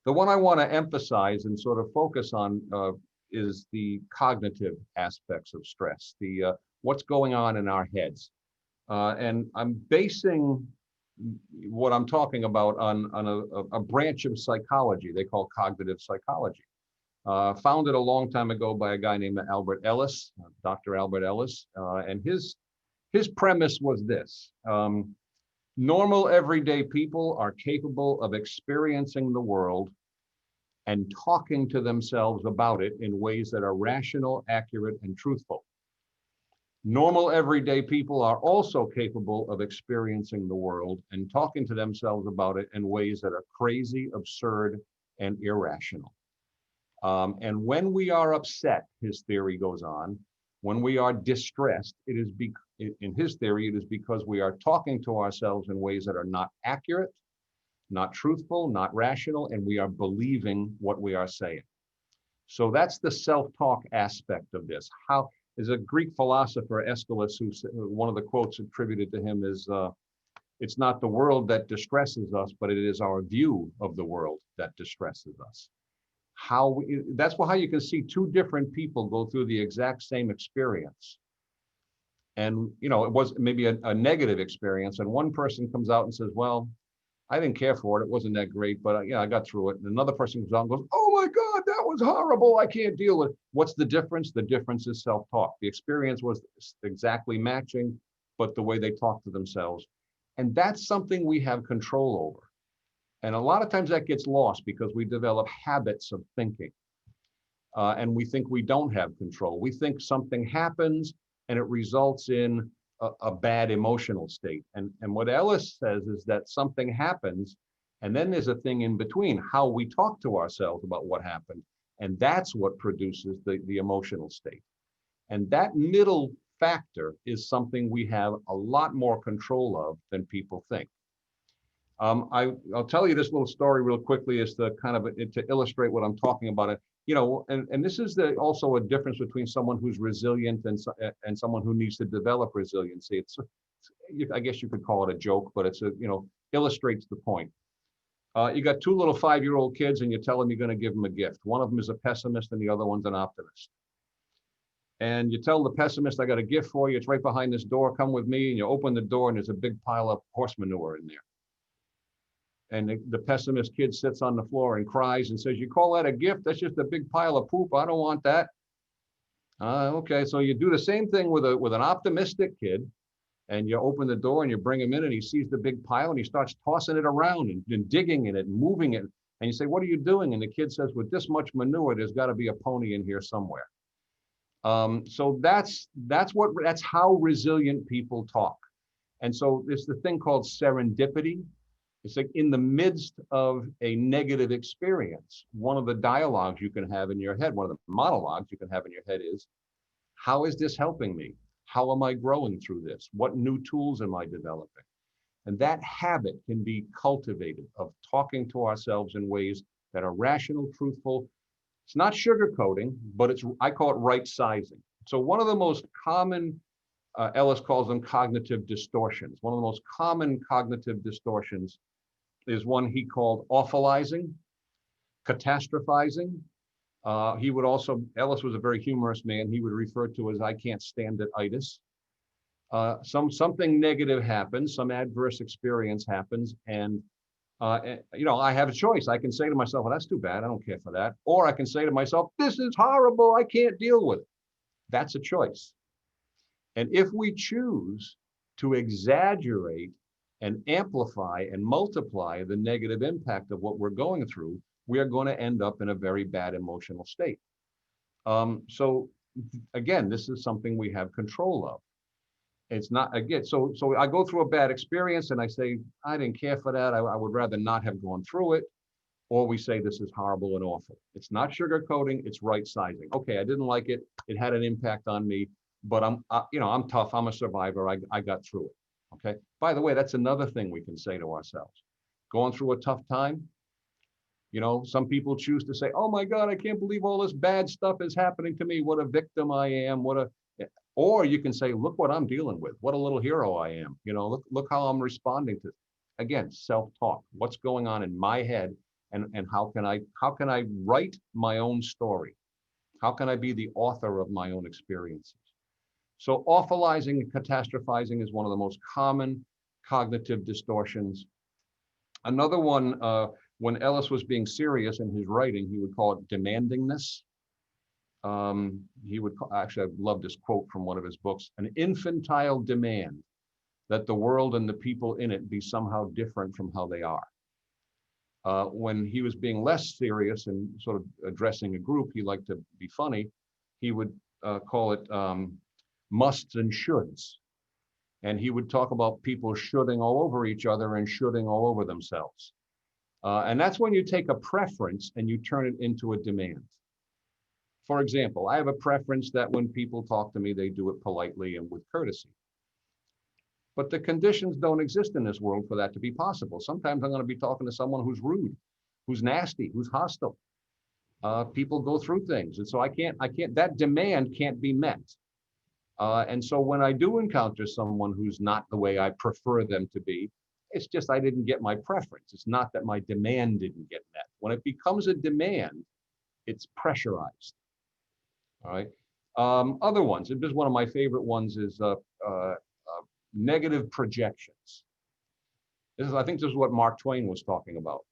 [SPEAKER 4] one I want to emphasize and sort of focus on is the cognitive aspects of stress, the what's going on in our heads. And I'm basing what I'm talking about on a branch of psychology they call cognitive psychology, founded a long time ago by a guy named Albert Ellis, Dr. Albert Ellis, and his premise was this: normal everyday people are capable of experiencing the world and talking to themselves about it in ways that are rational, accurate, and truthful. Normal everyday people are also capable of experiencing the world and talking to themselves about it in ways that are crazy, absurd, and irrational. And when we are upset, his theory goes on, when we are distressed, it is in his theory, it is because we are talking to ourselves in ways that are not accurate, not truthful, not rational, and we are believing what we are saying. So that's the self-talk aspect of this. There's a Greek philosopher, Aeschylus, who one of the quotes attributed to him is, it's not the world that distresses us, but it is our view of the world that distresses us. That's how you can see two different people go through the exact same experience. And, it was maybe a negative experience. And one person comes out and says, well, I didn't care for it. It wasn't that great, but I got through it. And another person comes out and goes, oh my God, that was horrible. I can't deal with it. What's the difference? The difference is self-talk. The experience was exactly matching, but the way they talk to themselves. And that's something we have control over. And a lot of times that gets lost because we develop habits of thinking. And we think we don't have control. We think something happens and it results in a bad emotional state. And what Ellis says is that something happens, and then there's a thing in between, how we talk to ourselves about what happened. And that's what produces the emotional state. And that middle factor is something we have a lot more control of than people think. I'll tell you this little story real quickly as to kind of to illustrate what I'm talking about. And this is also a difference between someone who's resilient and someone who needs to develop resiliency. I guess you could call it a joke, but it's illustrates the point. You got two little 5-year-old kids and you tell them you're going to give them a gift. One of them is a pessimist and the other one's an optimist. And you tell the pessimist, I got a gift for you. It's right behind this door. Come with me. And you open the door and there's a big pile of horse manure in there. And the pessimist kid sits on the floor and cries and says, you call that a gift? That's just a big pile of poop. I don't want that. Okay, so you do the same thing with an optimistic kid, and you open the door and you bring him in and he sees the big pile and he starts tossing it around and digging in it and moving it. And you say, what are you doing? And the kid says, with this much manure, there's got to be a pony in here somewhere. So that's how resilient people talk. And so there's the thing called serendipity. It's like in the midst of a negative experience, one of the dialogues you can have in your head, one of the monologues you can have in your head is, how is this helping me? How am I growing through this? What new tools am I developing? And that habit can be cultivated of talking to ourselves in ways that are rational, truthful. It's not sugarcoating, but I call it right sizing. So one of the most common, Ellis calls them cognitive distortions. One of the most common cognitive distortions is one he called awfulizing, catastrophizing. Ellis was a very humorous man. He would refer to as I can't stand it-itis. Something negative happens, some adverse experience happens, and I have a choice. I can say to myself, well, that's too bad. I don't care for that. Or I can say to myself, this is horrible. I can't deal with it. That's a choice. And if we choose to exaggerate and amplify and multiply the negative impact of what we're going through, we are going to end up in a very bad emotional state. So again, this is something we have control of. It's not, again, so I go through a bad experience and I say, I didn't care for that. I would rather not have gone through it. Or we say this is horrible and awful. It's not sugarcoating, it's right sizing. Okay, I didn't like it. It had an impact on me, but I'm tough. I'm a survivor. I got through it. Okay. By the way, that's another thing we can say to ourselves. Going through a tough time. Some people choose to say, oh my God, I can't believe all this bad stuff is happening to me. What a victim I am. Or you can say, look what I'm dealing with. What a little hero I am. Look how I'm responding to, again, self-talk. What's going on in my head, and how can I write my own story? How can I be the author of my own experiences? So awfulizing and catastrophizing is one of the most common cognitive distortions. Another one, when Ellis was being serious in his writing, he would call it demandingness. Actually, I love this quote from one of his books, an infantile demand that the world and the people in it be somehow different from how they are. When he was being less serious and sort of addressing a group, he liked to be funny. He would call it musts and shoulds. And he would talk about people shoulding all over each other and shoulding all over themselves. And that's when you take a preference and you turn it into a demand. For example, I have a preference that when people talk to me, they do it politely and with courtesy. But the conditions don't exist in this world for that to be possible. Sometimes I'm going to be talking to someone who's rude, who's nasty, who's hostile. People go through things. And so that demand can't be met. And so when I do encounter someone who's not the way I prefer them to be, it's just I didn't get my preference. It's not that my demand didn't get met. When it becomes a demand, it's pressurized. All right. Other ones, and this is one of my favorite ones, is negative projections. I think this is what Mark Twain was talking about.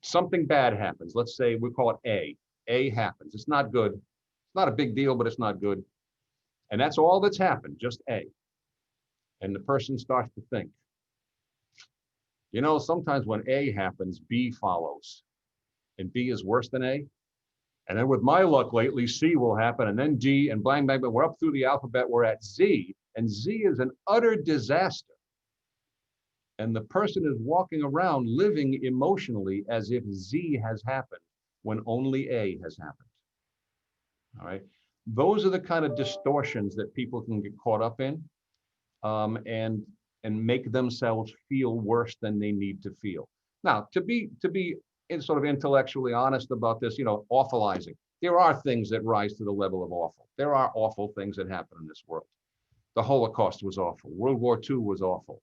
[SPEAKER 4] Something bad happens. Let's say we call it A. A happens. It's not good. It's not a big deal, but it's not good. And that's all that's happened, just A. And the person starts to think, sometimes when A happens, B follows. And B is worse than A. And then with my luck lately, C will happen, and then D, and bang, bang, but we're up through the alphabet, we're at Z, and Z is an utter disaster. And the person is walking around living emotionally as if Z has happened when only A has happened. All right. Those are the kind of distortions that people can get caught up in, and make themselves feel worse than they need to feel. Now, to be sort of intellectually honest about this, awfulizing. There are things that rise to the level of awful. There are awful things that happen in this world. The Holocaust was awful. World War II was awful.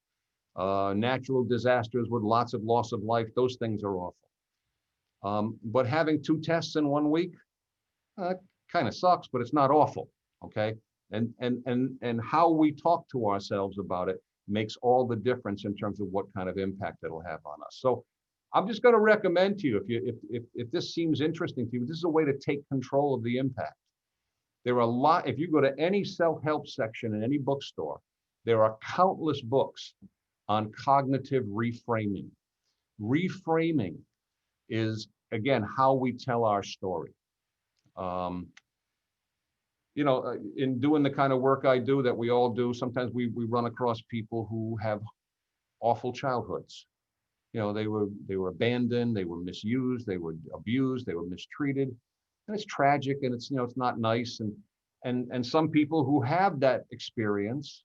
[SPEAKER 4] Natural disasters with lots of loss of life, those things are awful. But having 2 tests in 1 week kind of sucks, but it's not awful, okay? And how we talk to ourselves about it makes all the difference in terms of what kind of impact it'll have on us. So I'm just going to recommend to you, if this seems interesting to you, this is a way to take control of the impact. There are if you go to any self-help section in any bookstore, there are countless books on cognitive reframing. Reframing is, again, how we tell our story. In doing the kind of work I do, that we all do, sometimes we run across people who have awful childhoods. They were abandoned, they were misused, they were abused, they were mistreated, and it's tragic, and it's not nice. And some people who have that experience,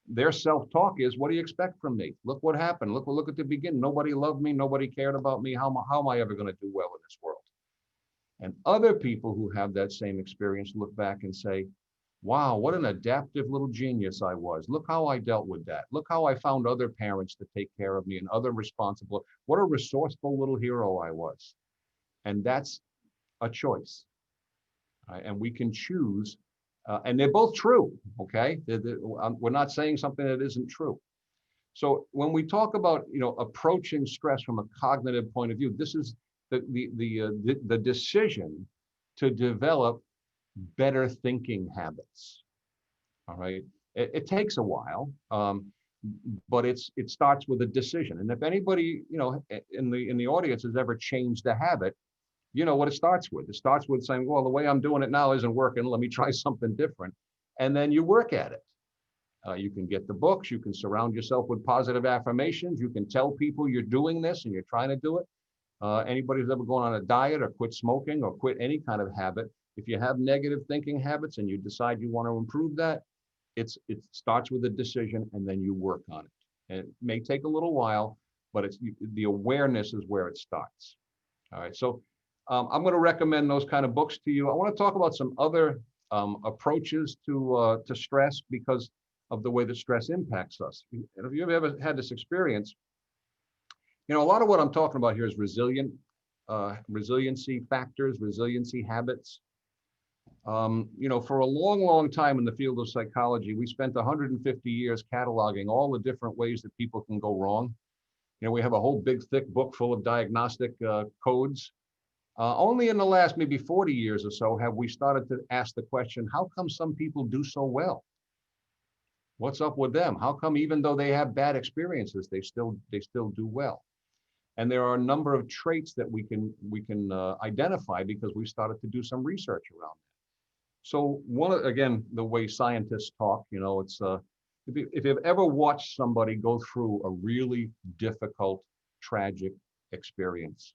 [SPEAKER 4] their self-talk is, what do you expect from me? Look what happened. Look at the beginning. Nobody loved me. Nobody cared about me. How am I ever going to do well in this world? And other people who have that same experience look back and say, wow, what an adaptive little genius I was. Look how I dealt with that. Look how I found other parents to take care of me and other responsible. What a resourceful little hero I was. And that's a choice. Right? And we can choose, and they're both true, okay? We're not saying something that isn't true. So when we talk about, approaching stress from a cognitive point of view, this is the decision to develop better thinking habits. All right, it takes a while, but it starts with a decision. And if anybody in the audience has ever changed a habit, you know what it starts with. It starts with saying, well, the way I'm doing it now isn't working. Let me try something different. and then you work at it. You can get the books, you can surround yourself with positive affirmations, you can tell people you're doing this and you're trying to do it. Anybody who's ever gone on a diet or quit smoking or quit any kind of habit, if you have negative thinking habits and you decide you want to improve that, it starts with a decision and then you work on it. And it may take a little while, but the awareness is where it starts. All right, so I'm going to recommend those kind of books to you. I want to talk about some other approaches to stress because of the way that stress impacts us. And if you've ever had this experience, a lot of what I'm talking about here is resiliency factors, resiliency habits. For a long, long time in the field of psychology, we spent 150 years cataloging all the different ways that people can go wrong. We have a whole big, thick book full of diagnostic codes. Only in the last maybe 40 years or so have we started to ask the question, how come some people do so well? What's up with them? How come even though they have bad experiences, they still do well? And there are a number of traits that we can identify because we started to do some research around that. So again, the way scientists talk, it's if you've ever watched somebody go through a really difficult, tragic experience,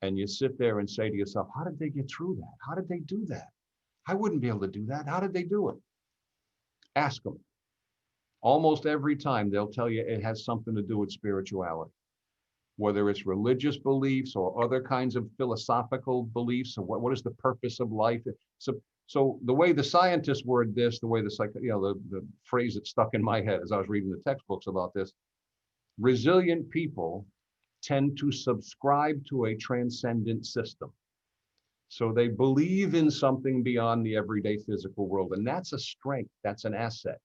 [SPEAKER 4] and you sit there and say to yourself, how did they get through that? How did they do that? I wouldn't be able to do that. How did they do it? Ask them. Almost every time they'll tell you it has something to do with spirituality, whether it's religious beliefs or other kinds of philosophical beliefs, or what is the purpose of life. So the way the scientists word this, the way the phrase that stuck in my head as I was reading the textbooks about this, resilient people tend to subscribe to a transcendent system. So they believe in something beyond the everyday physical world, and that's a strength, that's an asset.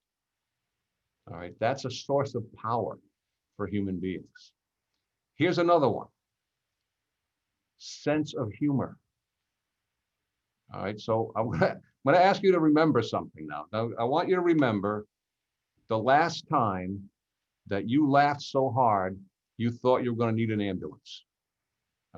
[SPEAKER 4] All right, that's a source of power for human beings. Here's another one. Sense of humor. All right, so I'm gonna ask you to remember something now. Now, I want you to remember the last time that you laughed so hard, you thought you were gonna need an ambulance.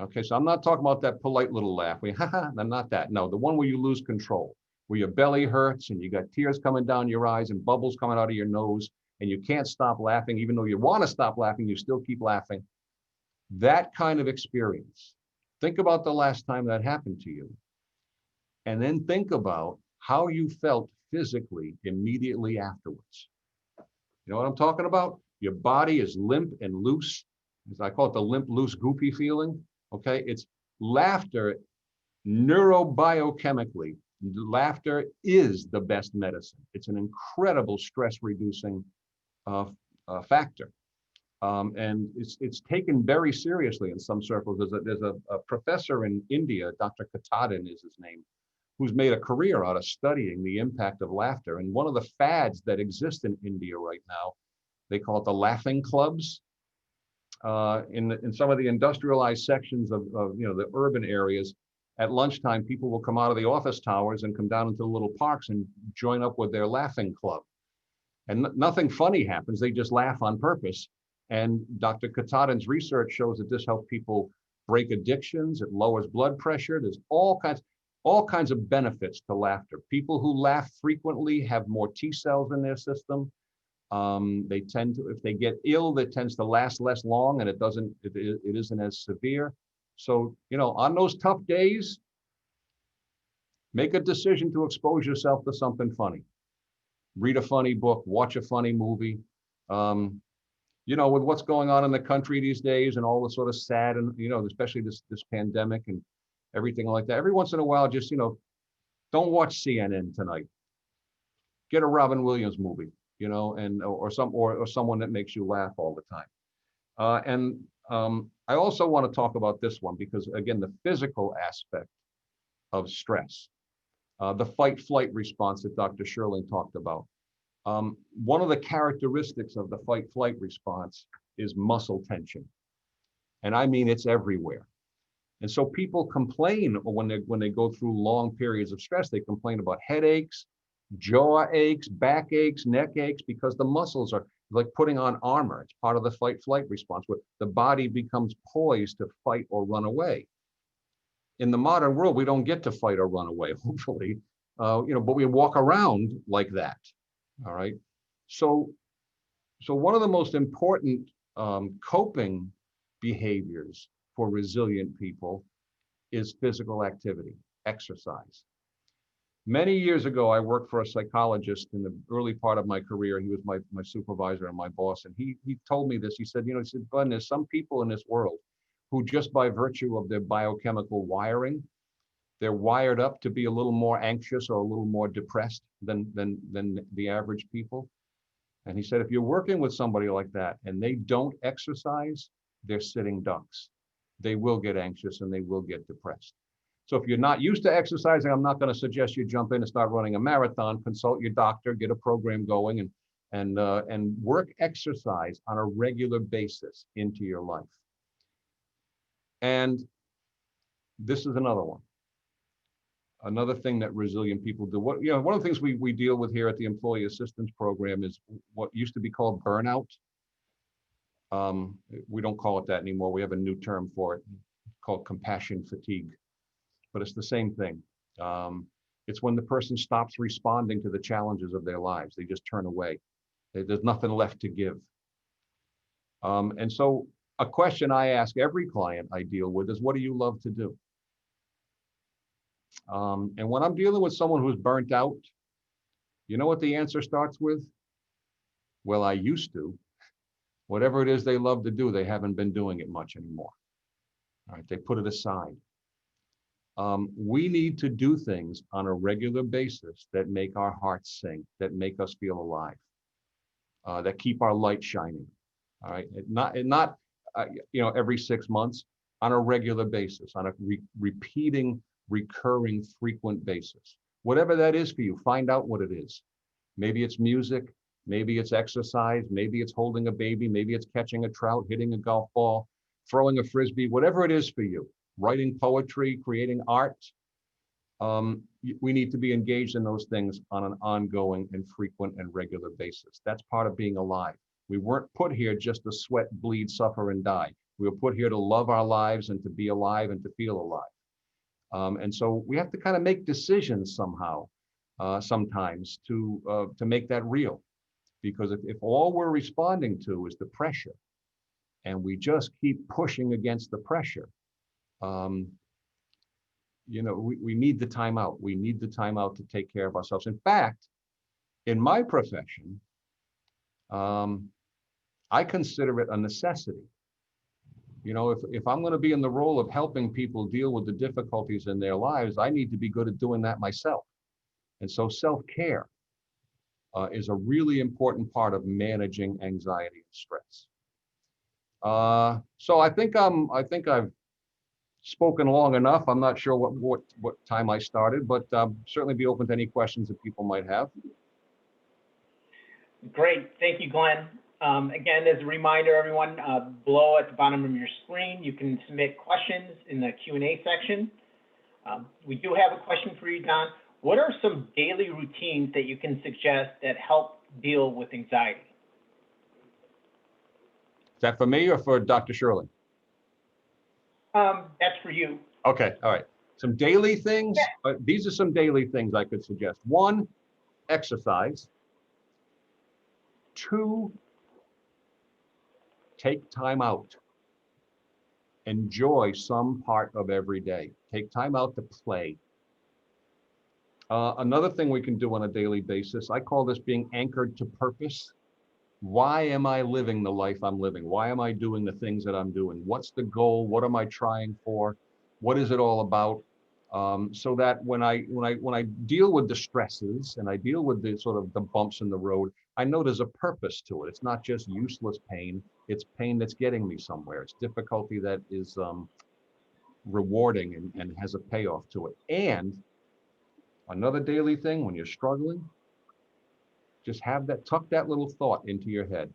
[SPEAKER 4] Okay, so I'm not talking about that polite little laugh. I'm not that. No, the one where you lose control, where your belly hurts and you got tears coming down your eyes and bubbles coming out of your nose, and you can't stop laughing, even though you want to stop laughing, you still keep laughing. That kind of experience. Think about the last time that happened to you. And then think about how you felt physically immediately afterwards. You know what I'm talking about? Your body is limp and loose. I call it the limp, loose, goopy feeling. Okay, it's laughter neurobiochemically. Laughter is the best medicine. It's an incredible stress reducing factor. And it's taken very seriously in some circles. There's a professor in India, Dr. Katadan is his name, who's made a career out of studying the impact of laughter. And one of the fads that exist in India right now, they call it the laughing clubs. In some of the industrialized sections of the urban areas, at lunchtime, people will come out of the office towers and come down into the little parks and join up with their laughing club. And nothing funny happens, they just laugh on purpose. And Dr. Katadan's research shows that this helps people break addictions, it lowers blood pressure, there's all kinds of benefits to laughter. People who laugh frequently have more T cells in their system. They tend to, if they get ill, that tends to last less long and it isn't as severe. So, on those tough days, make a decision to expose yourself to something funny. Read a funny book, watch a funny movie. With what's going on in the country these days and all the sort of sad and, especially this pandemic and everything like that. Every once in a while, just, don't watch CNN tonight. Get a Robin Williams movie, or someone that makes you laugh all the time. I also want to talk about this one because, again, the physical aspect of stress, the fight-flight response that Dr. Scherling talked about. One of the characteristics of the fight-flight response is muscle tension. And I mean, it's everywhere. And so people complain when they go through long periods of stress, they complain about headaches, jaw aches, back aches, neck aches, because the muscles are like putting on armor. It's part of the fight-flight response where the body becomes poised to fight or run away. In the modern world, we don't get to fight or run away, hopefully. but we walk around like that. All right. So one of the most important coping behaviors for resilient people is physical activity, exercise. Many years ago, I worked for a psychologist in the early part of my career. He was my supervisor and my boss. And he told me this. He said, Glenn, there's some people in this world who just by virtue of their biochemical wiring, they're wired up to be a little more anxious or a little more depressed than the average people. And he said, if you're working with somebody like that and they don't exercise, they're sitting ducks. They will get anxious and they will get depressed. So if you're not used to exercising, I'm not going to suggest you jump in and start running a marathon. Consult your doctor, get a program going, and work exercise on a regular basis into your life. And this is another one. Another thing that resilient people do. One of the things we deal with here at the Employee Assistance Program is what used to be called burnout. We don't call it that anymore. We have a new term for it called compassion fatigue. But it's the same thing. It's when the person stops responding to the challenges of their lives. They just turn away. There's nothing left to give. And so a question I ask every client I deal with is, what do you love to do? And when I'm dealing with someone who's burnt out, you know what the answer starts with? Well, I used to. Whatever it is they love to do, they haven't been doing it much anymore. All right, they put it aside. We need to do things on a regular basis that make our hearts sing, that make us feel alive, that keep our light shining. All right, not every 6 months, on a regular basis, on a repeating, recurring, frequent basis. Whatever that is for you, find out what it is. Maybe it's music, maybe it's exercise, maybe it's holding a baby, maybe it's catching a trout, hitting a golf ball, throwing a frisbee, whatever it is for you. Writing poetry, creating art. We need to be engaged in those things on an ongoing and frequent and regular basis. That's part of being alive. We weren't put here just to sweat, bleed, suffer, and die. We were put here to love our lives and to be alive and to feel alive. And so we have to kind of make decisions somehow, sometimes to make that real. Because if all we're responding to is the pressure, and we just keep pushing against the pressure, we need the time out. We need the time out to take care of ourselves. In fact, in my profession, I consider it a necessity. If I'm going to be in the role of helping people deal with the difficulties in their lives, I need to be good at doing that myself. And so self-care is a really important part of managing anxiety and stress. So I think I've spoken long enough. I'm not sure what time I started, but certainly be open to any questions that people might have.
[SPEAKER 1] Great, thank you, Glenn. Again, as a reminder, everyone, below at the bottom of your screen, you can submit questions in the Q&A section. We do have a question for you, Don. What are some daily routines that you can suggest that help deal with anxiety?
[SPEAKER 4] Is that for me or for Dr. Scherling?
[SPEAKER 1] That's for you.
[SPEAKER 4] Okay, all right. Some daily things.
[SPEAKER 1] Yeah.
[SPEAKER 4] These are some daily things I could suggest. 1, exercise. 2, take time out. Enjoy some part of every day. Take time out to play. Another thing we can do on a daily basis, I call this being anchored to purpose. Why am I living the life I'm living? Why am I doing the things that I'm doing? What's the goal? What am I trying for? What is it all about? So that when I deal with the stresses and I deal with the sort of the bumps in the road, I know there's a purpose to it. It's not just useless pain. It's pain that's getting me somewhere. It's difficulty that is rewarding and has a payoff to it. And another daily thing, when you're struggling, just tuck that little thought into your head.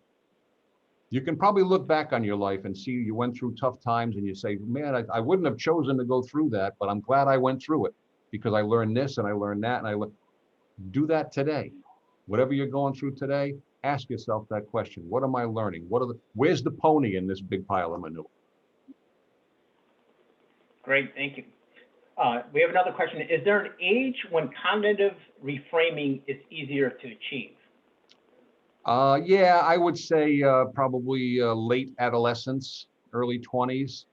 [SPEAKER 4] You can probably look back on your life and see you went through tough times and you say, man, I wouldn't have chosen to go through that, but I'm glad I went through it because I learned this and I learned that. And do that today. Whatever you're going through today, ask yourself that question. What am I learning? Where's the pony in this big pile of manure?
[SPEAKER 1] Great, thank you. We have another question. Is there an age when cognitive reframing is easier to achieve?
[SPEAKER 4] Yeah, I would say probably late adolescence, early 20s.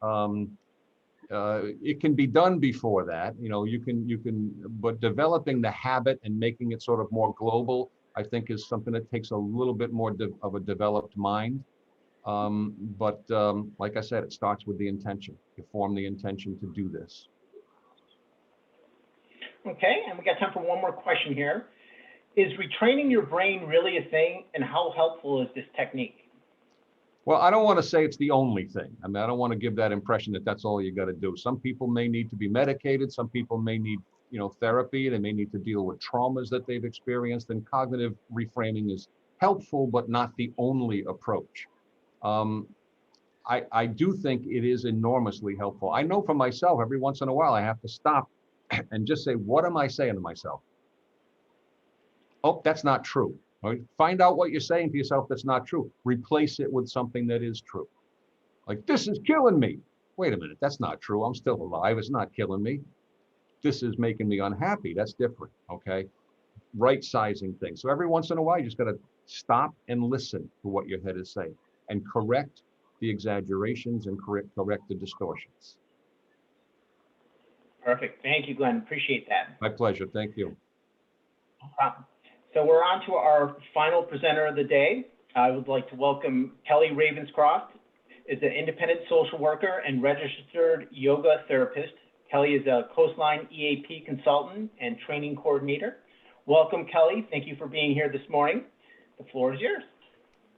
[SPEAKER 4] It can be done before that. You know, but developing the habit and making it sort of more global, I think, is something that takes a little bit more of a developed mind. Like I said, it starts with the intention. You form the intention to do this.
[SPEAKER 1] Okay, and we got time for one more question here. Is retraining your brain really a thing, and how helpful is this technique?
[SPEAKER 4] Well, I don't want to say it's the only thing. I mean, I don't want to give that impression that that's all you got to do. Some people may need to be medicated. Some people may need, you know, therapy. They may need to deal with traumas that they've experienced. And cognitive reframing is helpful, but not the only approach. I do think it is enormously helpful. I know for myself, every once in a while, I have to stop and just say, what am I saying to myself? Oh, that's not true. Right? Find out what you're saying to yourself that's not true. Replace it with something that is true. Like, this is killing me. Wait a minute, that's not true. I'm still alive. It's not killing me. This is making me unhappy. That's different, okay? Right-sizing things. So every once in a while, you just got to stop and listen to what your head is saying and correct the exaggerations and correct the distortions.
[SPEAKER 1] Perfect. Thank you, Glenn. Appreciate that.
[SPEAKER 4] My pleasure. Thank you.
[SPEAKER 1] No problem. So we're on to our final presenter of the day. I would like to welcome Kelly Ravenscroft, is an independent social worker and registered yoga therapist. Kelly is a Coastline EAP consultant and training coordinator. Welcome, Kelly. Thank you for being here this morning. The floor is yours.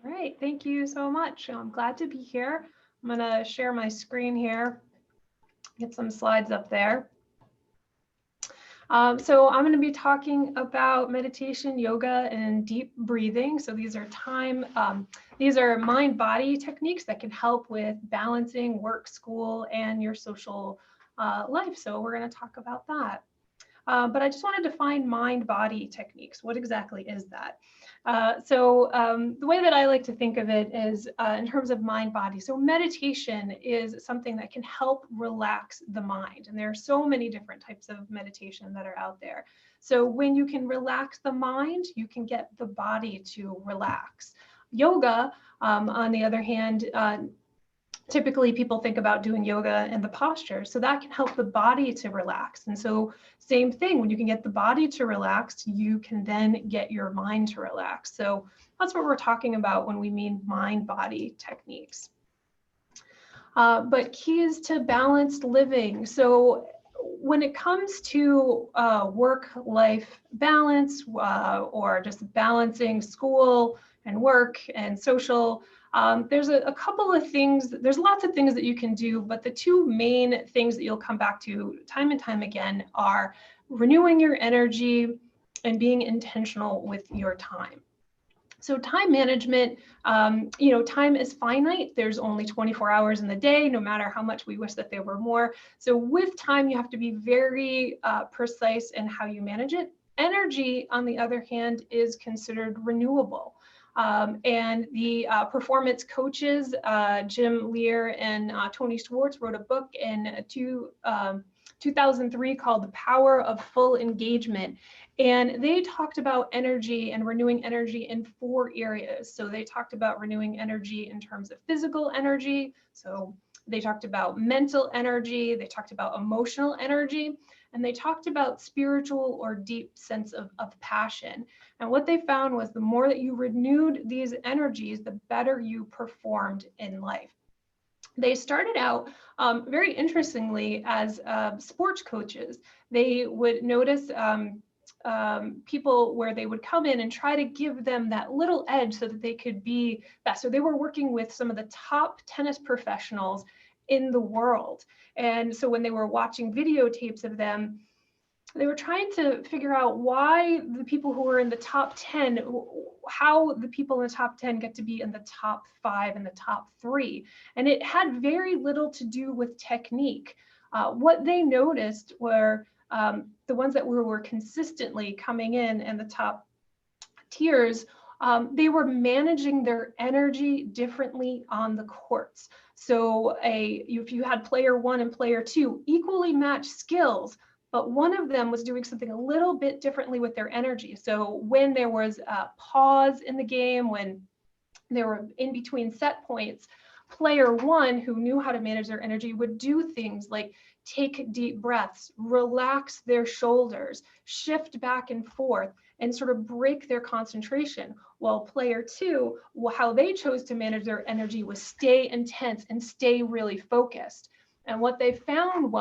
[SPEAKER 5] All right, thank you so much. I'm glad to be here. I'm gonna share my screen here, get some slides up there. So I'm going to be talking about meditation, yoga, and deep breathing. So these are mind-body techniques that can help with balancing work, school, and your social life. So we're going to talk about that. But I just want to define mind-body techniques. What exactly is that? The way that I like to think of it is in terms of mind-body. So meditation is something that can help relax the mind. And there are so many different types of meditation that are out there. So when you can relax the mind, you can get the body to relax. Yoga, on the other hand, typically people think about doing yoga and the posture, so that can help the body to relax. And so same thing, when you can get the body to relax, you can then get your mind to relax. So that's what we're talking about when we mean mind-body techniques. But keys to balanced living. So when it comes to work-life balance or just balancing school and work and social, there's a couple of things, there's lots of things that you can do, but the two main things that you'll come back to time and time again are renewing your energy and being intentional with your time. So time management, time is finite. There's only 24 hours in the day, no matter how much we wish that there were more. So with time, you have to be very precise in how you manage it. Energy, on the other hand, is considered renewable. And the performance coaches, Jim Lear and Tony Schwartz, wrote a book in 2003 called The Power of Full Engagement. And they talked about energy and renewing energy in 4 areas. So they talked about renewing energy in terms of physical energy. So they talked about mental energy, they talked about emotional energy, and they talked about spiritual or deep sense of passion. And what they found was the more that you renewed these energies, the better you performed in life. They started out very interestingly as sports coaches. They would notice people where they would come in and try to give them that little edge so that they could be best. So they were working with some of the top tennis professionals in the world. And so when they were watching videotapes of them, they were trying to figure out why the people who were in the top 10, how the people in the top 10 get to be in the top 5 and the top 3. And it had very little to do with technique. What they noticed were the ones that were consistently coming in the top tiers, they were managing their energy differently on the courts. So if you had player 1 and player 2 equally matched skills, but one of them was doing something a little bit differently with their energy. So when there was a pause in the game, when they were in between set points, player 1 who knew how to manage their energy would do things like take deep breaths, relax their shoulders, shift back and forth, and sort of break their concentration. While player 2, how they chose to manage their energy was stay intense and stay really focused. And what they found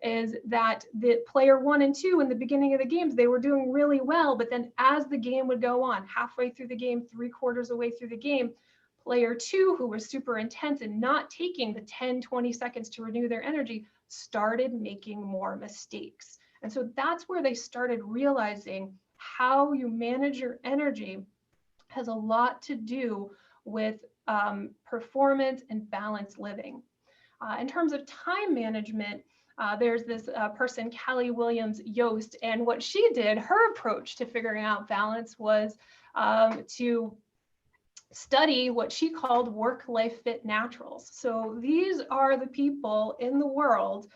[SPEAKER 5] is that the player 1 and 2 in the beginning of the games, they were doing really well, but then as the game would go on, halfway through the game, 3/4 away through the game, player 2, who was super intense and not taking the 10-20 seconds to renew their energy, started making more mistakes. And so that's where they started realizing how you manage your energy has a lot to do with performance and balanced living. In terms of time management, there's this person, Callie Williams Yost, and what she did, her approach to figuring out balance was to study what she called work-life fit naturals. So these are the people in the world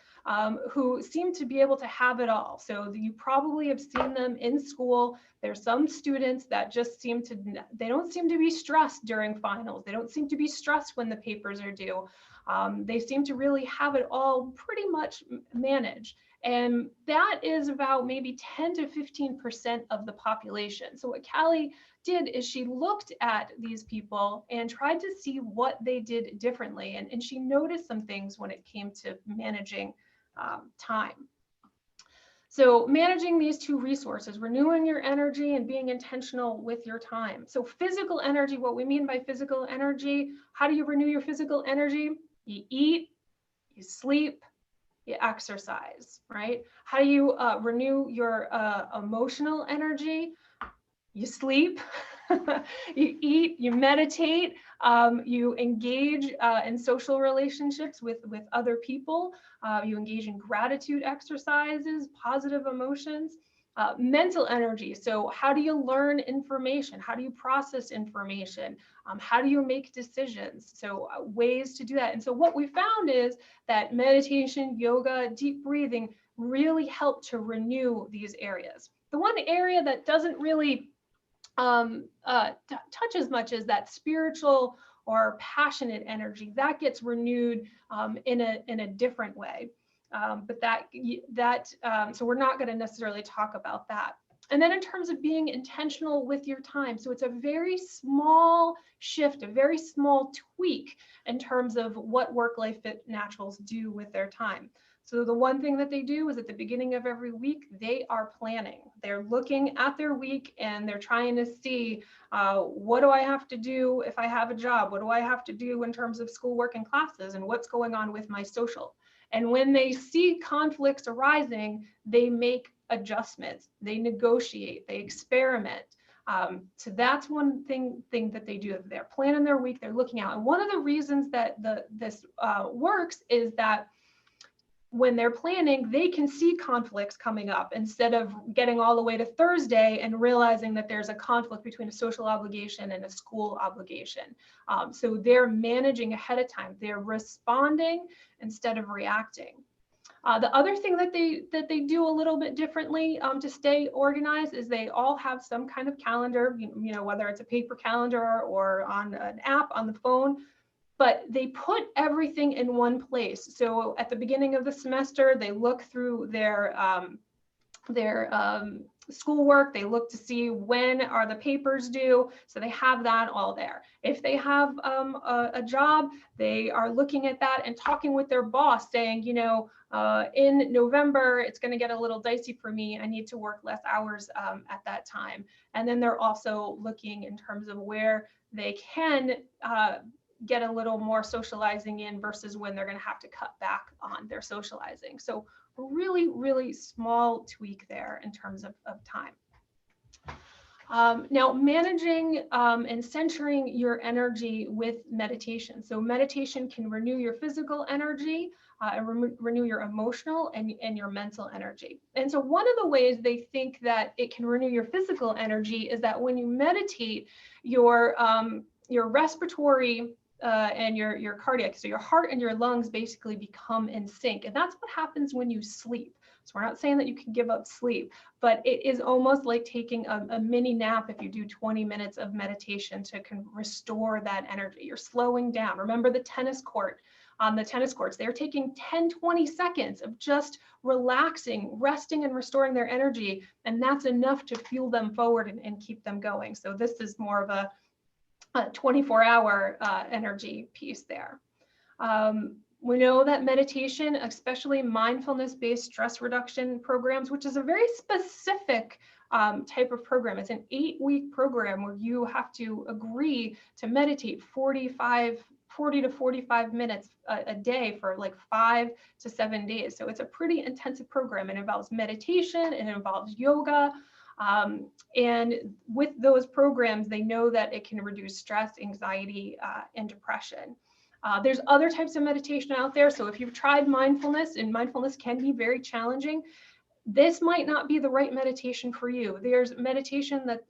[SPEAKER 5] who seem to be able to have it all. So you probably have seen them in school. There's some students that just they don't seem to be stressed during finals. They don't seem to be stressed when the papers are due. They seem to really have it all pretty much managed. And that is about maybe 10 to 15% of the population. So what Callie did is she looked at these people and tried to see what they did differently. And she noticed some things when it came to managing time. So managing these two resources, renewing your energy and being intentional with your time. So physical energy, what we mean by physical energy, how do you renew your physical energy? You eat, you sleep, you exercise, right? How do you renew your emotional energy? You sleep, you eat, you meditate, you engage in social relationships with other people, you engage in gratitude exercises, positive emotions. Mental energy, so how do you learn information? How do you process information? How do you make decisions? So ways to do that. And so what we found is that meditation, yoga, deep breathing really help to renew these areas. The one area that doesn't really touch as much as that spiritual or passionate energy, that gets renewed in a different way. So we're not going to necessarily talk about that. And then in terms of being intentional with your time, so it's a very small shift, a very small tweak in terms of what work-life fit naturals do with their time. So the one thing that they do is at the beginning of every week, they are planning. They're looking at their week and they're trying to see, what do I have to do if I have a job? What do I have to do in terms of schoolwork and classes, and what's going on with my social? And when they see conflicts arising, they make adjustments, they negotiate, they experiment. So that's one thing that they do. They're planning their week, they're looking out. And one of the reasons that this works is that when they're planning, they can see conflicts coming up instead of getting all the way to Thursday and realizing that there's a conflict between a social obligation and a school obligation. So they're managing ahead of time. They're responding instead of reacting. The other thing that they do a little bit differently to stay organized is they all have some kind of calendar, you know, whether it's a paper calendar or on an app on the phone. But they put everything in one place. So at the beginning of the semester, they look through their schoolwork, they look to see when are the papers due, so they have that all there. If they have a job, they are looking at that and talking with their boss saying, you know, in November, it's gonna get a little dicey for me, I need to work less hours at that time. And then they're also looking in terms of where they can get a little more socializing in versus when they're going to have to cut back on their socializing. So a really, really small tweak there in terms of time. Now, managing and centering your energy with meditation. So meditation can renew your physical energy and renew your emotional and your mental energy. And so one of the ways they think that it can renew your physical energy is that when you meditate, your respiratory and your cardiac. So your heart and your lungs basically become in sync. And that's what happens when you sleep. So we're not saying that you can give up sleep, but it is almost like taking a mini nap if you do 20 minutes of meditation to restore that energy. You're slowing down. Remember the tennis court. On the tennis courts, they're taking 10, 20 seconds of just relaxing, resting and restoring their energy. And that's enough to fuel them forward and keep them going. So this is more of a 24-hour energy piece there. We know that meditation, especially mindfulness-based stress reduction programs, which is a very specific type of program. It's an 8-week program where you have to agree to meditate 40 to 45 minutes a day for like 5 to 7 days. So it's a pretty intensive program. It involves meditation, it involves yoga. And with those programs, they know that it can reduce stress, anxiety, and depression. There's other types of meditation out there. So if you've tried mindfulness, and mindfulness can be very challenging, this might not be the right meditation for you. There's meditation that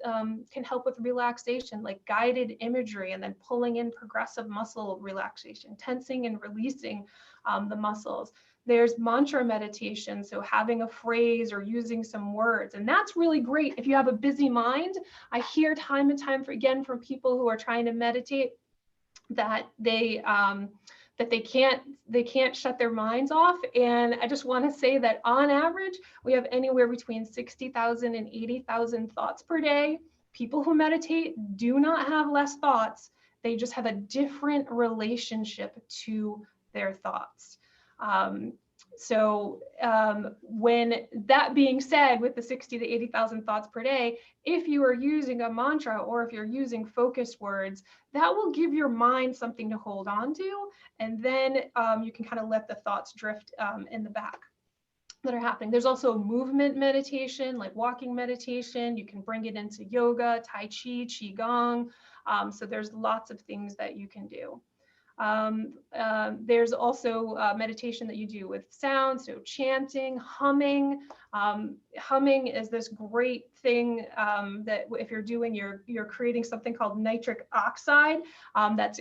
[SPEAKER 5] can help with relaxation, like guided imagery, and then pulling in progressive muscle relaxation, tensing and releasing the muscles. There's mantra meditation, so having a phrase or using some words, and that's really great if you have a busy mind. I hear time and time again from people who are trying to meditate that they can't shut their minds off. And I just want to say that on average, we have anywhere between 60,000 and 80,000 thoughts per day. People who meditate do not have less thoughts. They just have a different relationship to their thoughts. When that being said, with the 60 to 80,000 thoughts per day, if you are using a mantra or if you're using focus words, that will give your mind something to hold on to. And then you can kind of let the thoughts drift in the back that are happening. There's also movement meditation, like walking meditation. You can bring it into yoga, Tai Chi, Qigong. So there's lots of things that you can do. There's also meditation that you do with sound, so chanting, humming. Humming is this great thing that if you're doing, you're creating something called nitric oxide that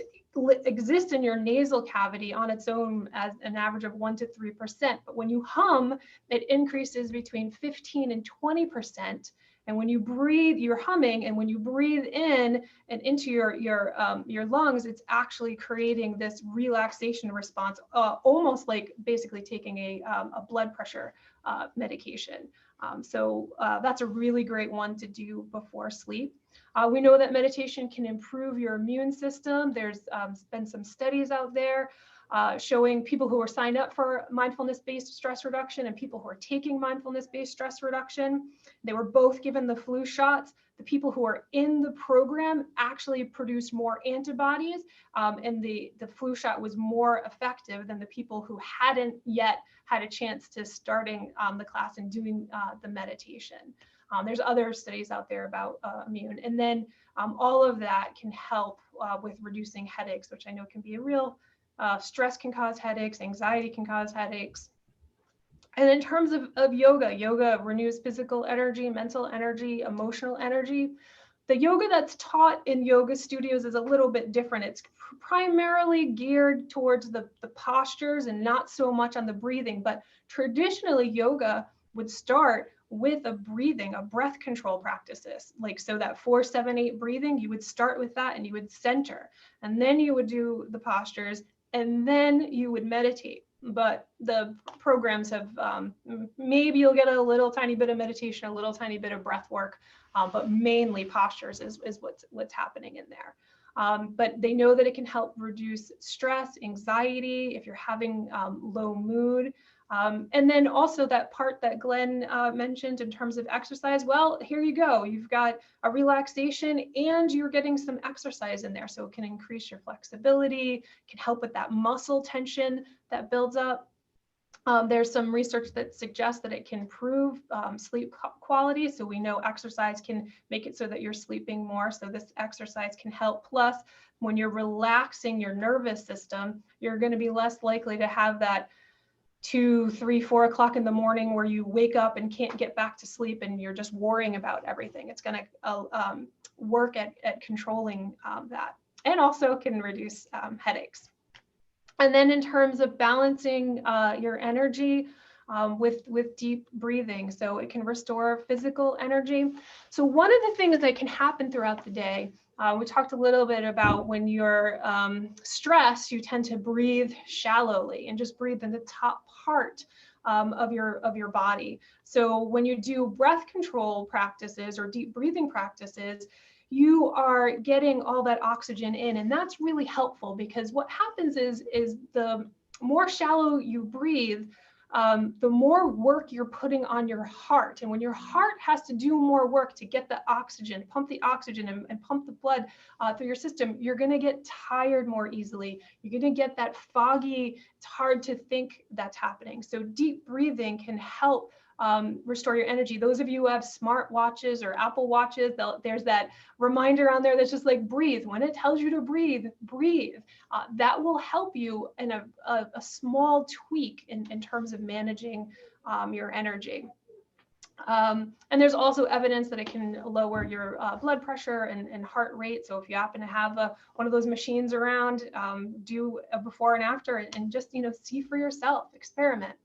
[SPEAKER 5] exists in your nasal cavity on its own as an average of 1 to 3%. But when you hum, it increases between 15 and 20%. And when you breathe, you're humming, and when you breathe in and into your lungs, it's actually creating this relaxation response, almost like basically taking a blood pressure medication. That's a really great one to do before sleep. We know that meditation can improve your immune system. There's been some studies out there showing people who are signed up for mindfulness-based stress reduction and people who are taking mindfulness-based stress reduction. They were both given the flu shots. The people who are in the program actually produced more antibodies, and the flu shot was more effective than the people who hadn't yet had a chance to starting the class and doing the meditation. There's other studies out there about immune. And then all of that can help with reducing headaches, which I know can be a real stress can cause headaches, anxiety can cause headaches. And in terms of yoga, yoga renews physical energy, mental energy, emotional energy. The yoga that's taught in yoga studios is a little bit different. It's primarily geared towards the postures and not so much on the breathing. But traditionally, yoga would start with a breath control practices. Like, so that 4-7-8 breathing, you would start with that and you would center, and then you would do the postures, and then you would meditate. But the programs have, maybe you'll get a little tiny bit of meditation, a little tiny bit of breath work, but mainly postures is what's happening in there. But they know that it can help reduce stress, anxiety, if you're having low mood. And then also that part that Glen mentioned in terms of exercise, well, here you go. You've got a relaxation and you're getting some exercise in there. So it can increase your flexibility, can help with that muscle tension that builds up. There's some research that suggests that it can improve sleep quality. So we know exercise can make it so that you're sleeping more. So this exercise can help. Plus, when you're relaxing your nervous system, you're going to be less likely to have that 2, 3, 4 o'clock in the morning where you wake up and can't get back to sleep and you're just worrying about everything. It's going to work at controlling that. and also can reduce headaches. And then in terms of balancing your energy with deep breathing, so it can restore physical energy. So one of the things that can happen throughout the day, we talked a little bit about when you're stressed, you tend to breathe shallowly and just breathe in the top part of your body. So when you do breath control practices or deep breathing practices, you are getting all that oxygen in, and that's really helpful, because what happens is the more shallow you breathe, the more work you're putting on your heart. And when your heart has to do more work to get the oxygen, pump the oxygen and pump the blood through your system, you're going to get tired more easily. You're going to get that foggy, it's hard to think that's happening. So deep breathing can help restore your energy. Those of you who have smart watches or Apple watches, there's that reminder on there that's just like, breathe. When it tells you to breathe, breathe. That will help you in a small tweak in terms of managing your energy. And there's also evidence that it can lower your blood pressure and heart rate. So if you happen to have one of those machines around, do a before and after, and just, see for yourself, experiment.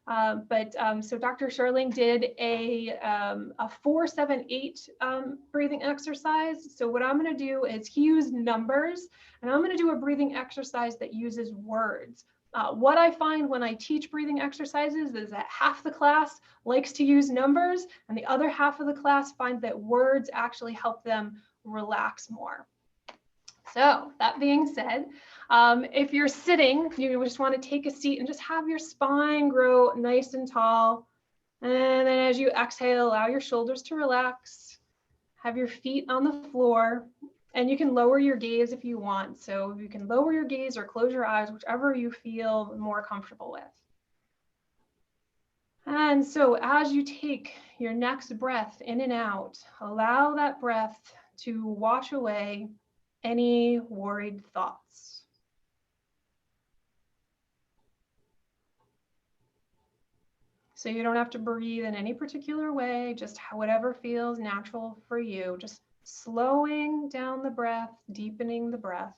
[SPEAKER 5] So Dr. Scherling did a 4-7-8 breathing exercise. So what I'm going to do is, he used numbers, and I'm going to do a breathing exercise that uses words. What I find when I teach breathing exercises is that half the class likes to use numbers, and the other half of the class finds that words actually help them relax more. So that being said, if you're sitting, you just want to take a seat and just have your spine grow nice and tall. And then as you exhale, allow your shoulders to relax. Have your feet on the floor, and you can lower your gaze if you want. So you can lower your gaze or close your eyes, whichever you feel more comfortable with. And so as you take your next breath in and out, allow that breath to wash away any worried thoughts. So you don't have to breathe in any particular way, just whatever feels natural for you. Just slowing down the breath, deepening the breath.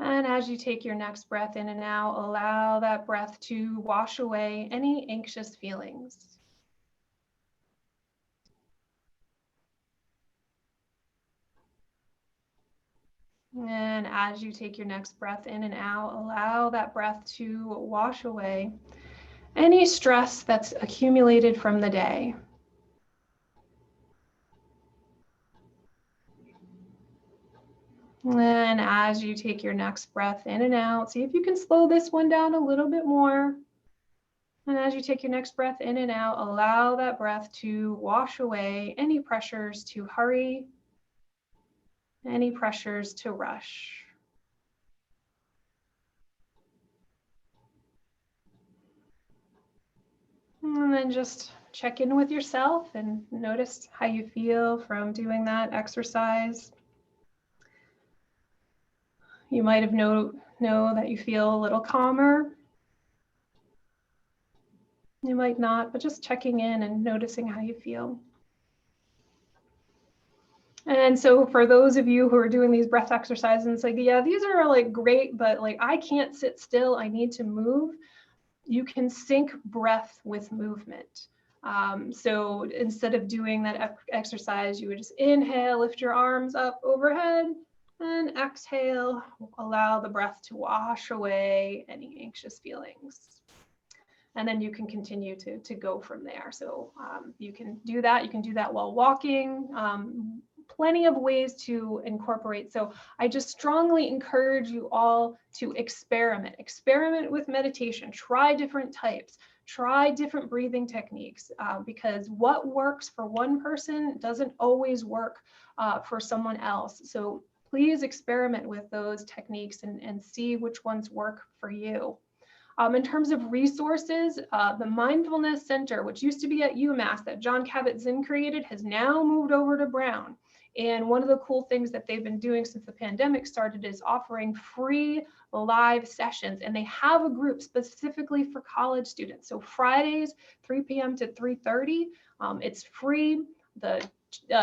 [SPEAKER 5] And as you take your next breath in and out, allow that breath to wash away any anxious feelings. And as you take your next breath in and out, allow that breath to wash away any stress that's accumulated from the day. And as you take your next breath in and out, see if you can slow this one down a little bit more. And as you take your next breath in and out, allow that breath to wash away any pressures to hurry, any pressures to rush. And then just check in with yourself and notice how you feel from doing that exercise. You might have know that you feel a little calmer. You might not, but just checking in and noticing how you feel. And so for those of you who are doing these breath exercises, and it's like, yeah, these are like great, but like I can't sit still, I need to move. You can sync breath with movement. So instead of doing that exercise, you would just inhale, lift your arms up overhead, and exhale, allow the breath to wash away any anxious feelings. And then you can continue to go from there. So you can do that. You can do that while walking. Plenty of ways to incorporate. So I just strongly encourage you all to experiment. Experiment with meditation. Try different types. Try different breathing techniques, because what works for one person doesn't always work for someone else. So please experiment with those techniques and see which ones work for you. In terms of resources, the Mindfulness Center, which used to be at UMass that John Kabat-Zinn created, has now moved over to Brown. And one of the cool things that they've been doing since the pandemic started is offering free live sessions. And they have a group specifically for college students. So Fridays, 3 p.m. to 3:30, it's free. The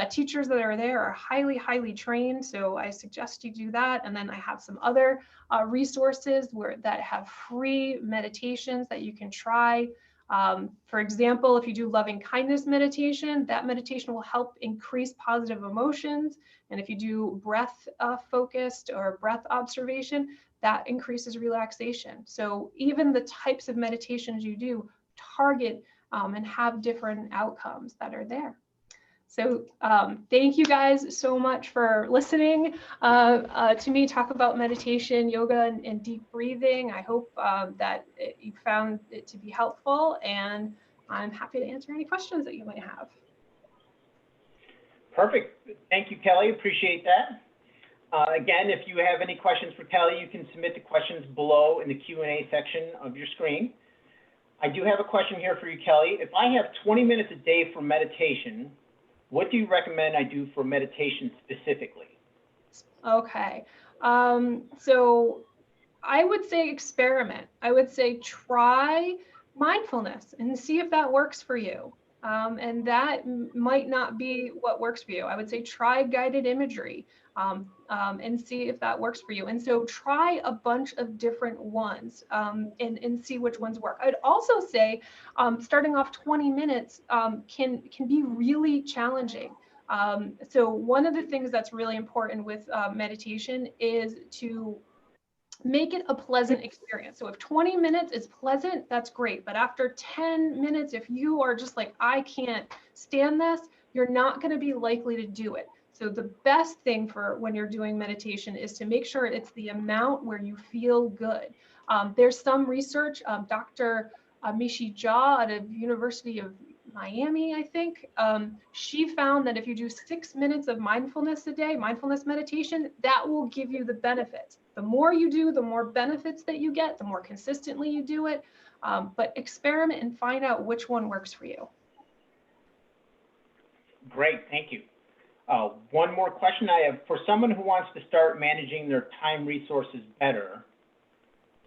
[SPEAKER 5] teachers that are there are highly, highly trained. So I suggest you do that. And then I have some other resources that have free meditations that you can try. For example, if you do loving kindness meditation, that meditation will help increase positive emotions. And if you do breath focused or breath observation, that increases relaxation. So even the types of meditations you do target and have different outcomes that are there. So thank you guys so much for listening to me talk about meditation, yoga, and deep breathing. I hope that you found it to be helpful, and I'm happy to answer any questions that you might have.
[SPEAKER 1] Perfect. Thank you, Kelly. Appreciate that. Again, if you have any questions for Kelly, you can submit the questions below in the Q&A section of your screen. I do have a question here for you, Kelly. If I have 20 minutes a day for meditation, what do you recommend I do for meditation specifically? Okay.
[SPEAKER 5] So I would say experiment. I would say try mindfulness and see if that works for you. And that might not be what works for you. I would say try guided imagery and see if that works for you. And so try a bunch of different ones and see which ones work. I'd also say starting off 20 minutes can be really challenging. So one of the things that's really important with meditation is to make it a pleasant experience. So if 20 minutes is pleasant, that's great. But after 10 minutes, if you are just like, I can't stand this, you're not going to be likely to do it. So the best thing for when you're doing meditation is to make sure it's the amount where you feel good. There's some research, Dr. Mishi Jha out of University of Miami, I think, she found that if you do 6 minutes of mindfulness a day, mindfulness meditation, that will give you the benefits. The more you do, the more benefits that you get, the more consistently you do it. But experiment and find out which one works for you.
[SPEAKER 1] Great, thank you. One more question I have. For someone who wants to start managing their time resources better,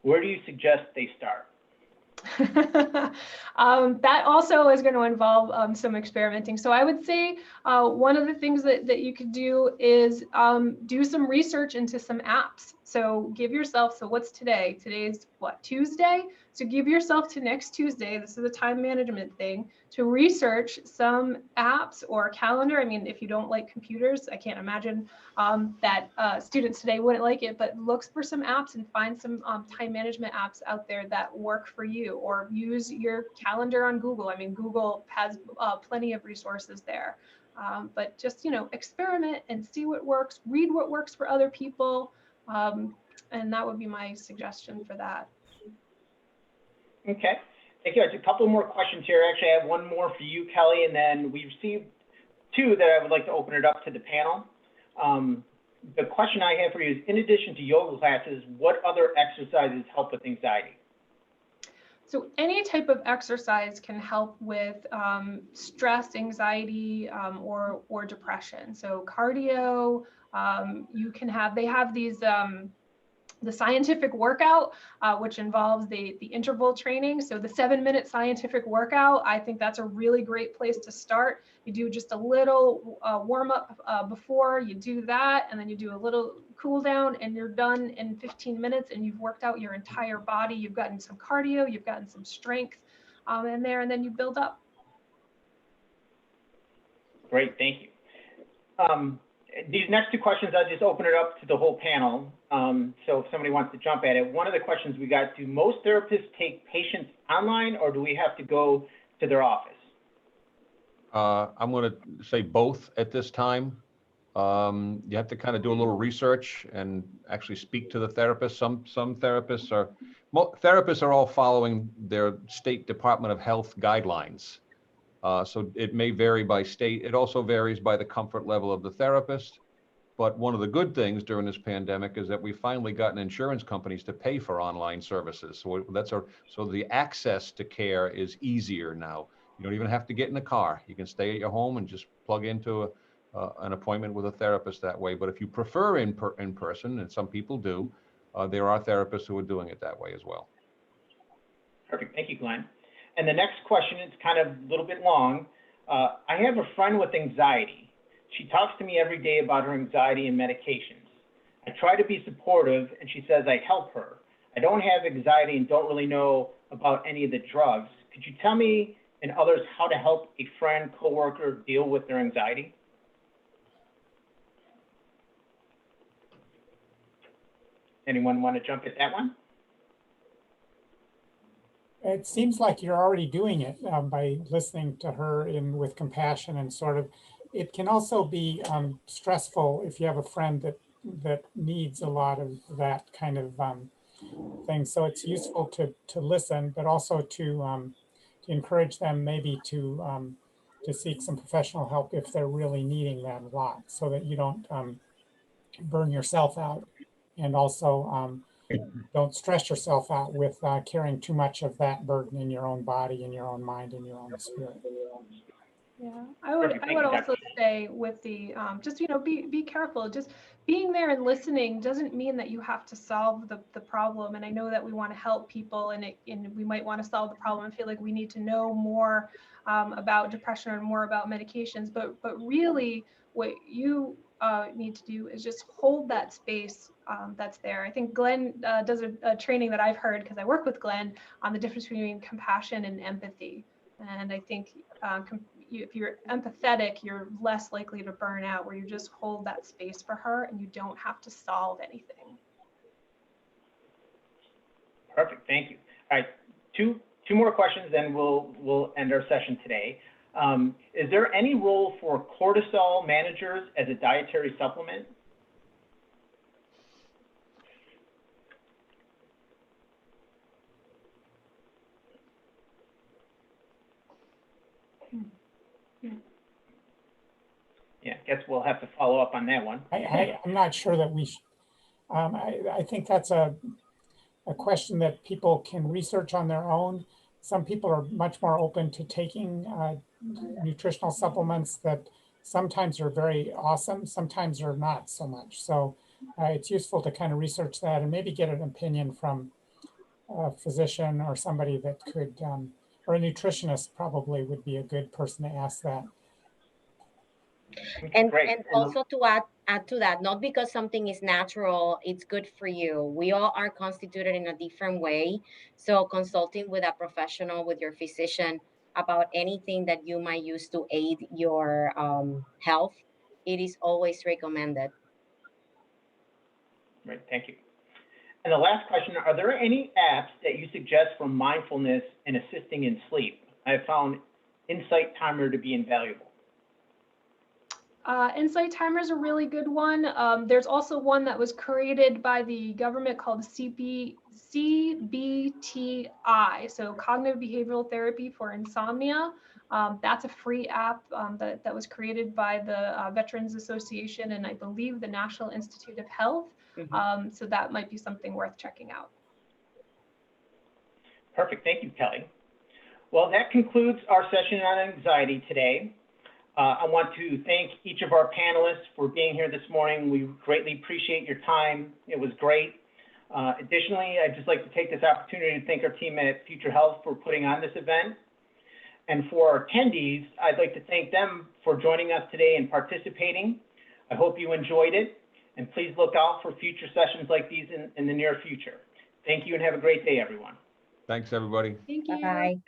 [SPEAKER 1] where do you suggest they start?
[SPEAKER 5] That also is going to involve some experimenting. So I would say one of the things that you could do is do some research into some apps. So give yourself, so what's today? Today's what, Tuesday? So give yourself to next Tuesday, this is a time management thing, to research some apps or calendar. I mean, if you don't like computers, I can't imagine that students today wouldn't like it, but look for some apps and find some time management apps out there that work for you, or use your calendar on Google. I mean, Google has plenty of resources there. But just, experiment and see what works, read what works for other people. And that would be my suggestion for that.
[SPEAKER 1] Okay, thank you. I have a couple more questions here. Actually, I have one more for you, Kelly, and then we received two that I would like to open it up to the panel. The question I have for you is, in addition to yoga classes, what other exercises help with anxiety?
[SPEAKER 5] So any type of exercise can help with stress, anxiety, or depression. So cardio, you can have, they have these, the scientific workout, which involves the interval training. So the 7-minute scientific workout, I think that's a really great place to start. You do just a little warm up before you do that, and then you do a little cool down, and you're done in 15 minutes, and you've worked out your entire body. You've gotten some cardio, you've gotten some strength in there, and then you build up.
[SPEAKER 1] Great, thank you. These next two questions, I'll just open it up to the whole panel. So if somebody wants to jump at it, one of the questions we got, do most therapists take patients online, or do we have to go to their office?
[SPEAKER 4] I'm going to say both at this time. You have to kind of do a little research and actually speak to the therapist. Some therapists are all following their state Department of Health guidelines. So it may vary by state. It also varies by the comfort level of the therapist. But one of the good things during this pandemic is that we finally gotten insurance companies to pay for online services. So so the access to care is easier now. You don't even have to get in the car. You can stay at your home and just plug into an appointment with a therapist that way. But if you prefer in person, and some people do, there are therapists who are doing it that way as well.
[SPEAKER 1] Perfect. Thank you, Glenn. And the next question is kind of a little bit long. I have a friend with anxiety. She talks to me every day about her anxiety and medications. I try to be supportive, and she says I help her. I don't have anxiety and don't really know about any of the drugs. Could you tell me and others how to help a friend, coworker deal with their anxiety? Anyone want to jump at that one?
[SPEAKER 2] It seems like you're already doing it by listening to her with compassion and sort of. It can also be stressful if you have a friend that needs a lot of that kind of thing. So it's useful to listen, but also to encourage them maybe to seek some professional help if they're really needing that a lot, so that you don't burn yourself out, and also don't stress yourself out with carrying too much of that burden in your own body, in your own mind, in your own spirit.
[SPEAKER 5] Yeah, I would also say with the just be careful. Just being there and listening doesn't mean that you have to solve the problem. And I know that we want to help people, and we might want to solve the problem and feel like we need to know more about depression or more about medications. But really, what you need to do is just hold that space that's there. I think Glen does a training that I've heard, because I work with Glen, on the difference between compassion and empathy. And I think if you're empathetic, you're less likely to burn out, where you just hold that space for her and you don't have to solve anything.
[SPEAKER 1] Perfect, thank you. All right, two more questions, then we'll end our session today. Is there any role for cortisol managers as a dietary supplement? Yeah, I guess we'll have to follow up on that one.
[SPEAKER 2] I'm not sure that we I think that's a question that people can research on their own. Some people are much more open to taking nutritional supplements that sometimes are very awesome, sometimes are not so much. So it's useful to kind of research that and maybe get an opinion from a physician or somebody that could, or a nutritionist probably would be a good person to ask that.
[SPEAKER 3] And also to add to that, not because something is natural, it's good for you. We all are constituted in a different way. So consulting with a professional, with your physician, about anything that you might use to aid your health, it is always recommended.
[SPEAKER 1] Right, thank you. And the last question, are there any apps that you suggest for mindfulness and assisting in sleep? I have found Insight Timer to be invaluable.
[SPEAKER 5] Insight Timer is a really good one. There's also one that was created by the government called CBTI, so Cognitive Behavioral Therapy for Insomnia. That's a free app that was created by the Veterans Association and I believe the National Institute of Health. So that might be something worth checking out.
[SPEAKER 1] Perfect, thank you, Kelly. Well, that concludes our session on anxiety today. I want to thank each of our panelists for being here this morning. We greatly appreciate your time. It was great. Additionally, I'd just like to take this opportunity to thank our team at FutureHealth for putting on this event. And for our attendees, I'd like to thank them for joining us today and participating. I hope you enjoyed it. And please look out for future sessions like these in the near future. Thank you and have a great day, everyone.
[SPEAKER 4] Thanks, everybody.
[SPEAKER 5] Thank you.
[SPEAKER 3] Bye-bye.